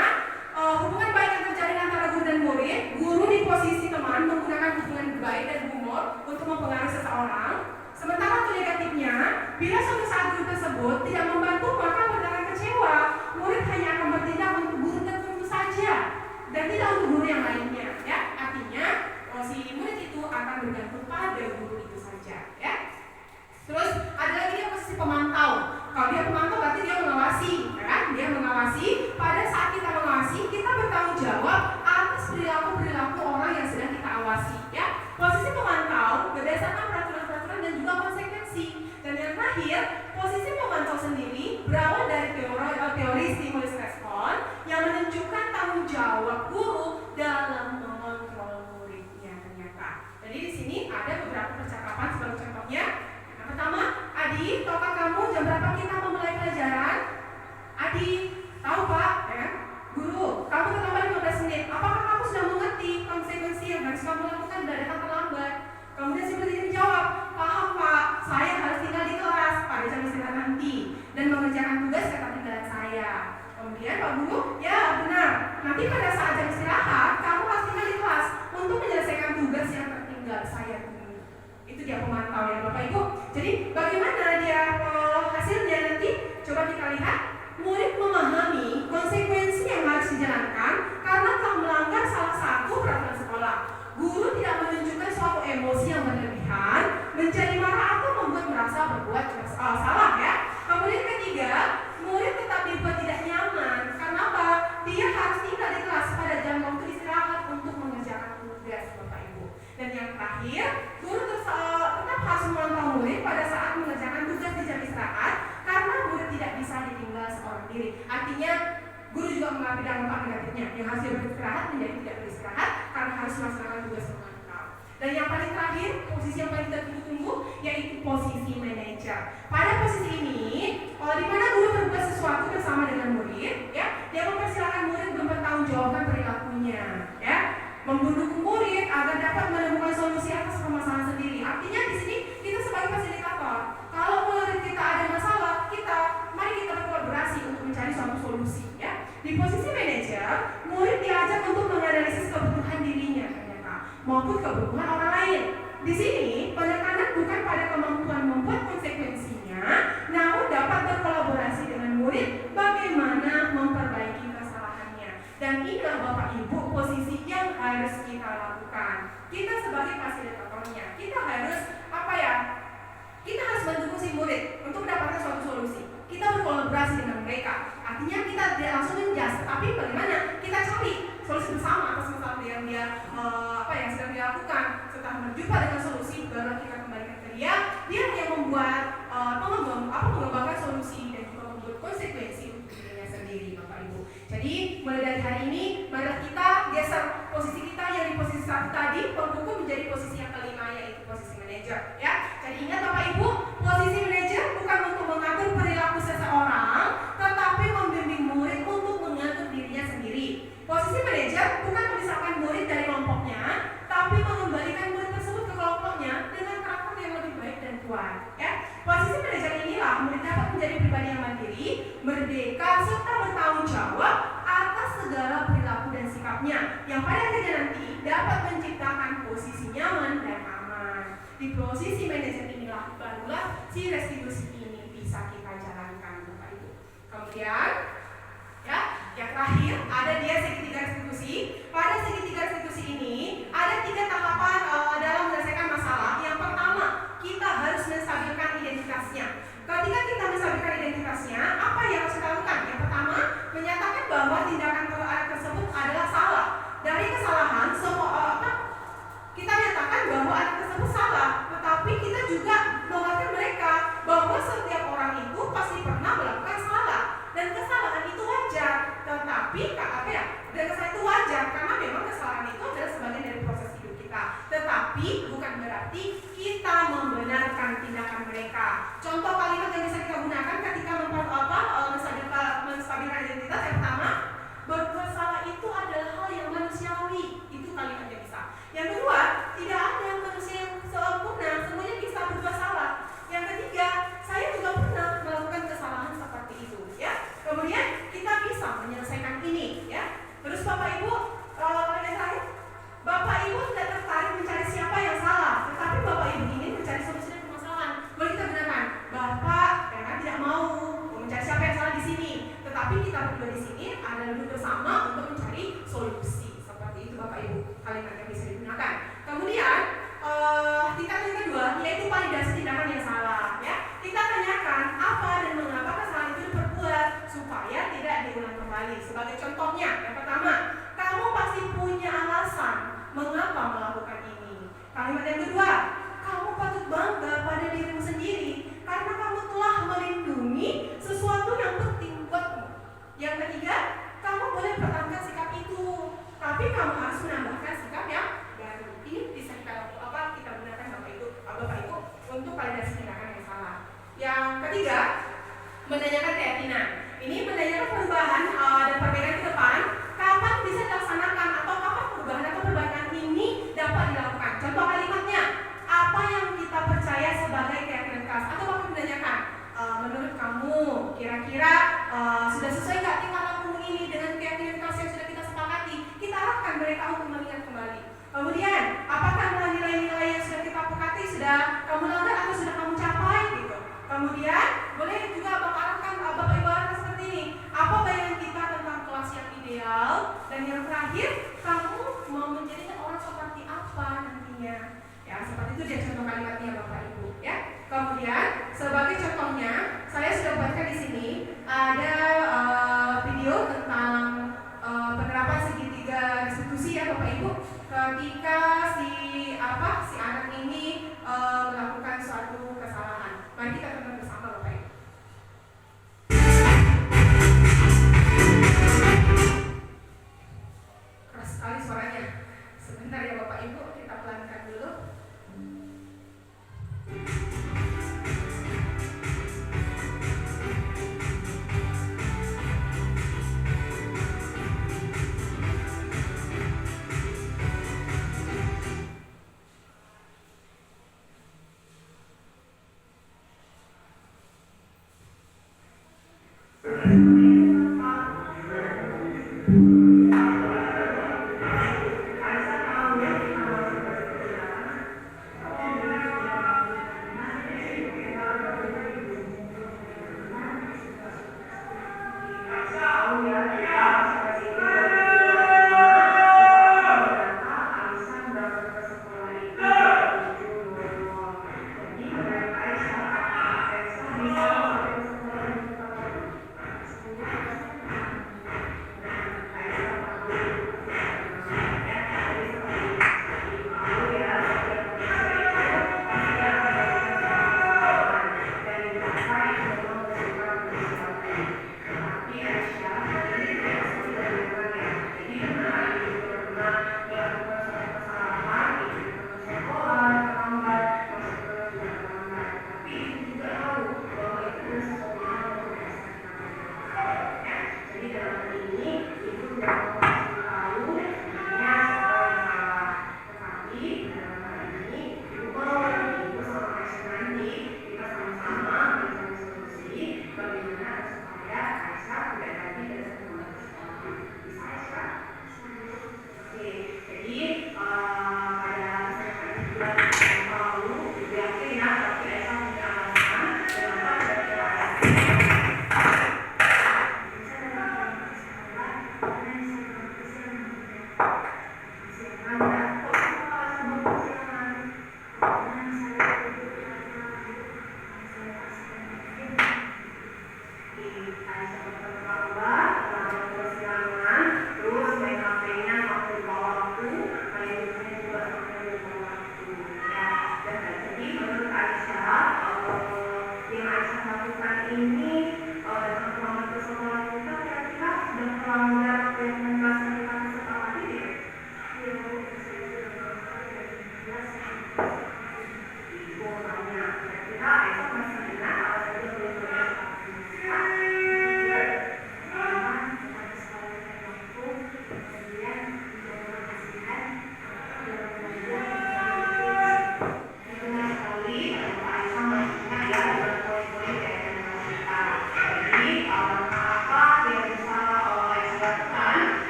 [SPEAKER 3] hubungan baik yang terjadi antara guru dan murid. Guru di posisi teman menggunakan hubungan baik dan humor untuk mempengaruhi seseorang. Sementara untuk negatifnya, bila suatu saat guru tersebut tidak membantu, maka murid akan kecewa. Murid hanya akan bertindak untuk guru tertentu saja dan tidak untuk guru yang lainnya ya. Artinya si murid itu akan bergantung pada guru itu saja ya. Terus ada lagi dia posisi pemantau. Kalau dia pemantau berarti dia mengawasi, ya kan? Dia mengawasi. Pada saat kita mengawasi, kita bertanggung jawab atas perilaku orang yang sedang kita awasi, ya. Posisi pemantau berdasarkan peraturan-peraturan dan juga konsekuensi. Dan yang terakhir, posisi pemantau sendiri berawal dari teori stimulus respon yang menunjukkan tanggung jawab guru dalam mengontrol muridnya ternyata. Jadi di sini ada beberapa percakapan sebagai contohnya. Pertama, Adi, tahukah kamu jam berapa kita memulai pelajaran? Adi, tahu Pak, ya? Guru, kamu terlambat 15 menit. Apakah kamu sudah mengerti konsekuensi yang harus kamu lakukan bila datang terlambat? Kemudian si murid menjawab, paham Pak, saya harus tinggal di kelas pada jam istirahat nanti dan mengerjakan tugas ketinggalan saya. Kemudian Pak Guru, ya benar. Nanti pada saat jam istirahat, kamu harus tinggal di kelas untuk menyelesaikan tugas yang tertinggal saya. Itu dia pemantau ya Bapak Ibu. Jadi bagaimana dia hasilnya nanti? Coba kita lihat. Murid memahami konsekuensi yang harus dijalankan karena telah melanggar salah satu peraturan sekolah. Guru tidak menunjukkan suatu emosi yang berlebihan, menjadi marah atau membuat merasa berbuat salah ya. Kemudian ketiga, murid tetap dibuat tidak nyaman. Kenapa? Dia harus tinggal di kelas pada jam waktu istirahat untuk mengerjakan tugas Bapak Ibu. Dan yang terakhir, guru tetap harus memantau murid pada saat mengerjakan tugas di jam istirahat karena murid tidak bisa ditinggal seorang diri. Artinya guru juga mengalami dampak negatifnya yang harus beristirahat menjadi tidak beristirahat karena harus melaksanakan tugas memantau. Dan yang paling terakhir, posisi yang paling kita tunggu-tunggu yaitu posisi manajer. Pada posisi ini, di mana guru berbuat sesuatu bersama dengan murid, ya, dia mempersilakan murid mempertanggungjawabkan perilakunya, ya. Mendukung murid agar dapat menemukan solusi atas permasalahan sendiri. Artinya di sini kita sebagai fasilitator. Kalau murid kita ada masalah, mari kita berkolaborasi untuk mencari suatu solusi. Ya. Di posisi manajer, murid diajak untuk menganalisis kebutuhan dirinya ternyata, maupun kebutuhan orang lain. Di sini penekanan bukan pada kemampuan membuat konsekuensinya, namun dapat berkolaborasi dengan murid bagaimana memperbaiki kesalahannya. Dan inilah Bapak Ibu posisi yang harus kita lakukan. Kita sebagai fasilitatornya, kita harus kita harus mendukung si murid untuk mendapatkan suatu solusi. Kita berkolaborasi dengan mereka. Artinya kita tidak langsung menjas, tapi bagaimana kita cari solusi bersama atas masalah yang yang sedang dilakukan. Setelah berjumpa dengan solusi, baru kita kembalikan ke dia. Dia yang membuat mengembangkan solusi dan juga membuat konsekuensi untuk dirinya sendiri, Bapak Ibu. Jadi mulai dari hari ini, marilah kita geser posisi kita yang di posisi 1 tadi, penghukum menjadi posisi yang kelima, yaitu posisi manajer. Ya, jadi ingat Bapak Ibu, posisi manajer bukan untuk mengatur perilaku seseorang, tetapi membimbing murid untuk mengatur dirinya sendiri. Posisi manajer bukan memisahkan murid dari kelompoknya, tapi mengembalikan murid tersebut ke kelompoknya dengan karakter yang lebih baik dan kuat. Ya, posisi manajer inilah murid dapat menjadi pribadi yang mandiri, merdeka, serta bertanggung jawab atas segala perilaku dan sikapnya, yang pada akhirnya nanti dapat menciptakan posisi nyaman dan aman. Di posisi manajer inilah barulah si restitusi ini bisa kita jalankan, Bapak Ibu. Kemudian, ya, yang terakhir ada dia segitiga restitusi. Pada segitiga restitusi ini ada 3 tahapan dalam menyelesaikan masalah. Yang pertama, kita harus menstabilkan identitasnya. Ketika kita menstabilkan identitasnya, apa yang harus kita lakukan? Yang pertama, menyatakan bahwa tindakan tersebut adalah salah. Dari kesalahan, kita menyatakan bahwa anak tersebut salah, tetapi kita juga menguatkan mereka bahwa setiap orang itu pasti pernah melakukan salah dan kesalahan itu wajar. Tetapi dan kesalahan itu wajar karena memang kesalahan itu adalah sebagian dari proses hidup kita. Tetapi bukan berarti kita membenarkan tindakan mereka. Contoh kalimat yang bisa kita gunakan ketika menstabilkan identitas, yang pertama, berbuat salah itu adalah hal yang manusiawi. Itu kalimat yang bisa. Yang kedua, tidak ada yang manusia yang sempurna, semuanya bisa berbuat salah. Yang ketiga, saya juga pernah melakukan kesalahan seperti itu, ya. Kemudian kita bisa menyelesaikan ini, ya. Terus Bapak Ibu, yang terakhir, Bapak Ibu tidak tertarik mencari siapa yang salah, tetapi Bapak Ibu ingin mencari solusi dari permasalahan. Boleh kita gunakan, Bapak karena tidak mau mencari siapa yang salah di sini, tetapi kita berdua di sini ada duduk bersama untuk mencari solusi. Seperti itu Bapak Ibu, kalimat yang bisa digunakan. Kemudian tingkat yang kedua yaitu validasi tindakan yang salah, ya. Kita tanyakan apa dan mengapa kesalahan itu diperbuat supaya tidak diulang kembali. Sebagai contohnya, yang pertama, kamu pasti punya alasan mengapa melakukan ini. Kalimat yang kedua, kamu patut bangga pada dirimu sendiri karena kamu telah melindungi sesuatu yang penting buatmu. Yang ketiga, kamu boleh pertahankan sikap itu, tapi kamu harus menambahkan sikap yang baru. Ini bisa kita gunakan Bapak Ibu untuk validasi tindakan yang salah. Yang ketiga, menanyakan keyakinan. Ini menanyakan perubahan dan perbedaan ke depan. Kapan bisa dilaksanakan atau kapan perubahan atau perbaikan ini dapat dilakukan? Contoh kalimatnya, apa yang kita percaya sebagai keyakinan keras? Atau bahkan menanyakan, menurut kamu kira-kira sudah sesuai nggak tingkah laku ini dengan keyakinan keras yang sudah kita sepakati? Kita arahkan mereka untuk mengingat kembali. Kemudian, apakah nilai-nilai yang sudah kita sepakati sudah kamu langgar atau sudah kamu capai gitu? Kemudian, boleh juga Bapak arahkan, Bapak Ibu arahkan seperti ini. Apa bayangan kita tentang kelas yang ideal? Dan yang terakhir, kamu mau menjadi orang seperti apa nantinya? Ya, seperti itu dia contoh kalimatnya Bapak Ibu, ya. Kemudian, sebagai contohnya, saya sudah buatkan di sini ada video tentang penerapan segitiga restitusi, ya Bapak Ibu. Ketika si anak ini melakukan suatu kesalahan. Mari kita tonton bersama Bapak Ibu. Keras sekali suaranya. Sebentar ya Bapak Ibu, kita pelankan dulu.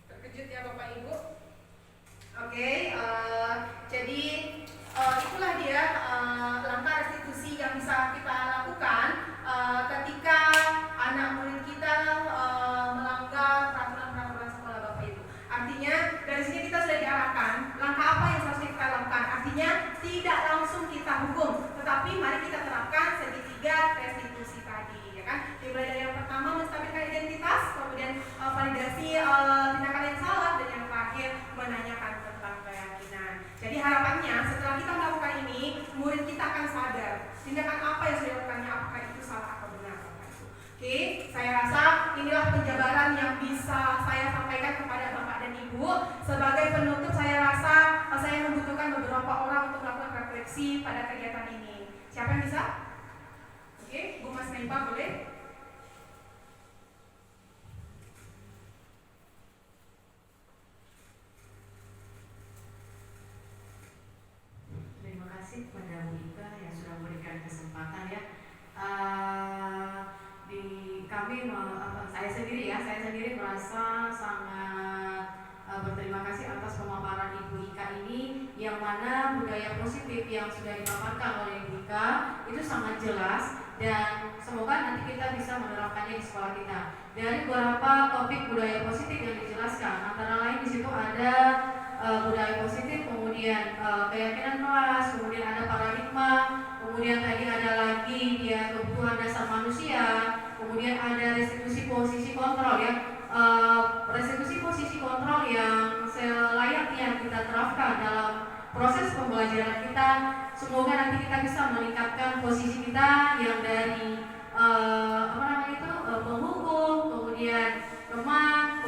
[SPEAKER 1] Terkejut ya Bapak Ibu. Oke, jadi itulah dia langkah restitusi yang bisa kita lakukan ketika anak murid kita melanggar peraturan-peraturan sekolah Bapak Ibu. Artinya dari sini kita sudah diarahkan langkah apa yang harus kita lakukan. Artinya tidak langsung kita hukum, tetapi mari kita terapkan segitiga restitusi tadi, ya kan? Dimulai dari yang pertama menstabilkan identitas, kemudian validasi tindakan yang salah, dan yang terakhir menanyakan tentang keyakinan. Jadi harapannya setelah kita melakukan ini, murid kita akan sadar tindakan apa yang sudah dilakukannya, apakah itu salah atau benar. Oke, saya rasa inilah penjabaran yang bisa saya sampaikan kepada Bapak dan Ibu. Sebagai penutup, saya rasa saya membutuhkan beberapa orang untuk melakukan refleksi pada kegiatan ini. Siapa yang bisa? Oke, Bu Mas Nempa boleh?
[SPEAKER 5] Terima kasih kepada Bu Ika yang sudah memberikan kesempatan ya. Saya sendiri merasa sangat berterima kasih atas pemaparan Ibu Ika ini, yang mana budaya positif yang sudah dipaparkan oleh Ibu Ika itu sangat jelas, dan semoga nanti kita bisa menerapkannya di sekolah kita. Dari beberapa topik budaya positif yang dijelaskan, antara lain di situ ada budaya positif, kemudian keyakinan kelas, kemudian ada paradigma, kemudian tadi ada lagi dia kebutuhan dasar manusia, kemudian ada restitusi posisi kontrol ya. Restitusi posisi kontrol yang selayaknya kita terapkan dalam proses pembelajaran kita. Semoga nanti kita bisa meningkatkan posisi kita yang dari penghukum, kemudian teman,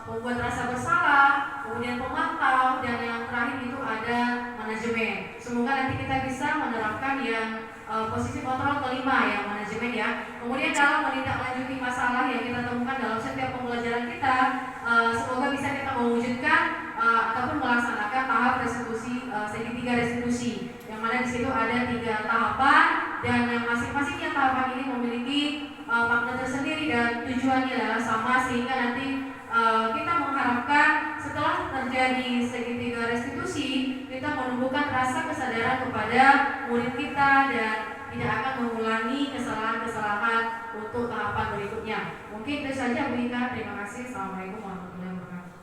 [SPEAKER 5] pembuat rasa bersalah, kemudian pemantau, dan yang terakhir itu ada manajemen. Semoga nanti kita bisa menerapkan yang posisi kontrol kelima, yang manajemen ya. Kemudian dalam menindaklanjuti masalah yang kita temukan dalam setiap pembelajaran kita, semoga bisa kita mewujudkan ataupun melaksanakan tahap restitusi, segitiga restitusi, yang mana di situ ada 3 tahapan, dan yang masing-masingnya tahapan ini memiliki makna tersendiri dan tujuannya adalah sama, sehingga nanti kita mengharapkan setelah terjadi segitiga restitusi, kita menumbuhkan rasa kesadaran kepada murid kita dan tidak akan mengulangi kesalahan-kesalahan untuk tahapan berikutnya. Mungkin itu saja Bu Ika. Terima kasih. Assalamualaikum warahmatullahi wabarakatuh.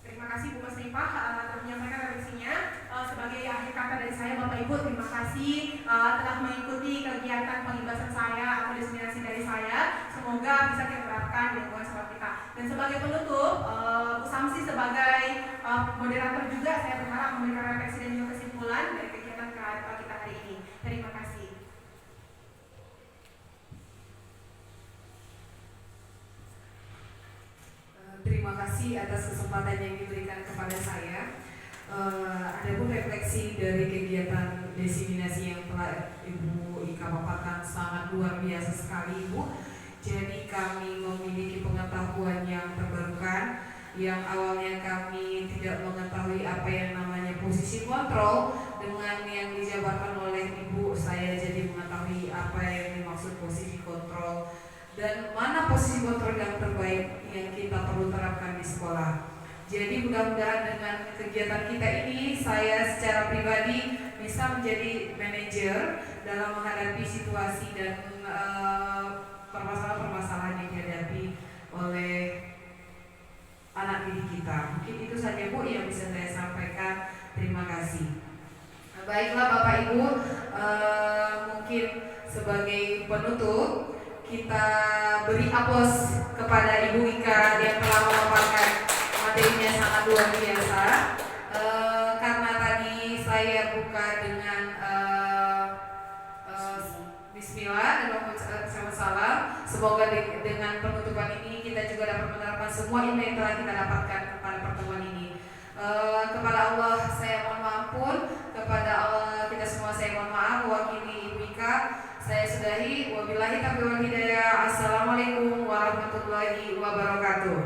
[SPEAKER 3] Terima kasih Bu Mas Nipah telah menyampaikan refleksinya. Sebagai akhir kata dari saya, Bapak Ibu, terima kasih telah mengikuti kegiatan pengibasan saya atau diseminasi dari saya. Semoga bisa kita terapkan di lingkungan sekolah kita. Dan sebagai penutup, Bu Samsi sebagai moderator juga, saya berharap memberikan refleksi dan juga kesimpulan dari kegiatan kita hari ini. Terima kasih.
[SPEAKER 1] terima kasih atas kesempatan yang diberikan kepada saya. Adapun refleksi dari kegiatan diseminasi yang telah Ibu Ika paparkan sangat luar biasa sekali, Ibu. Jadi kami memiliki pengetahuan yang terbarukan, yang awalnya kami tidak mengetahui apa yang namanya posisi kontrol. Dengan yang dijabarkan oleh Ibu, saya jadi mengetahui apa yang dimaksud posisi kontrol dan mana posisi kontrol yang terbaik yang kita perlu terapkan di sekolah. Jadi mudah-mudahan dengan kegiatan kita ini saya secara pribadi bisa menjadi manajer dalam menghadapi situasi dan permasalahan-permasalahan yang dihadapi oleh anak didik kita. Mungkin itu saja Bu yang bisa saya sampaikan. Terima kasih. Baiklah Bapak Ibu, mungkin sebagai penutup kita beri aplaus kepada Ibu Ika yang telah memaparkan materinya sangat luar biasa. Karena tadi saya buka dengan Bismillah dan salam. Semoga dengan penutupan ini kita juga dapat menerapkan semua ilmu yang telah kita dapatkan pada pertemuan ini. Kepada Allah saya mohon maaf pun, kepada Allah kita semua saya mohon maaf. Mewakili Ibu Ika saya sudahi. Wabillahi taufiq wal hidayah. Assalamualaikum warahmatullahi wabarakatuh.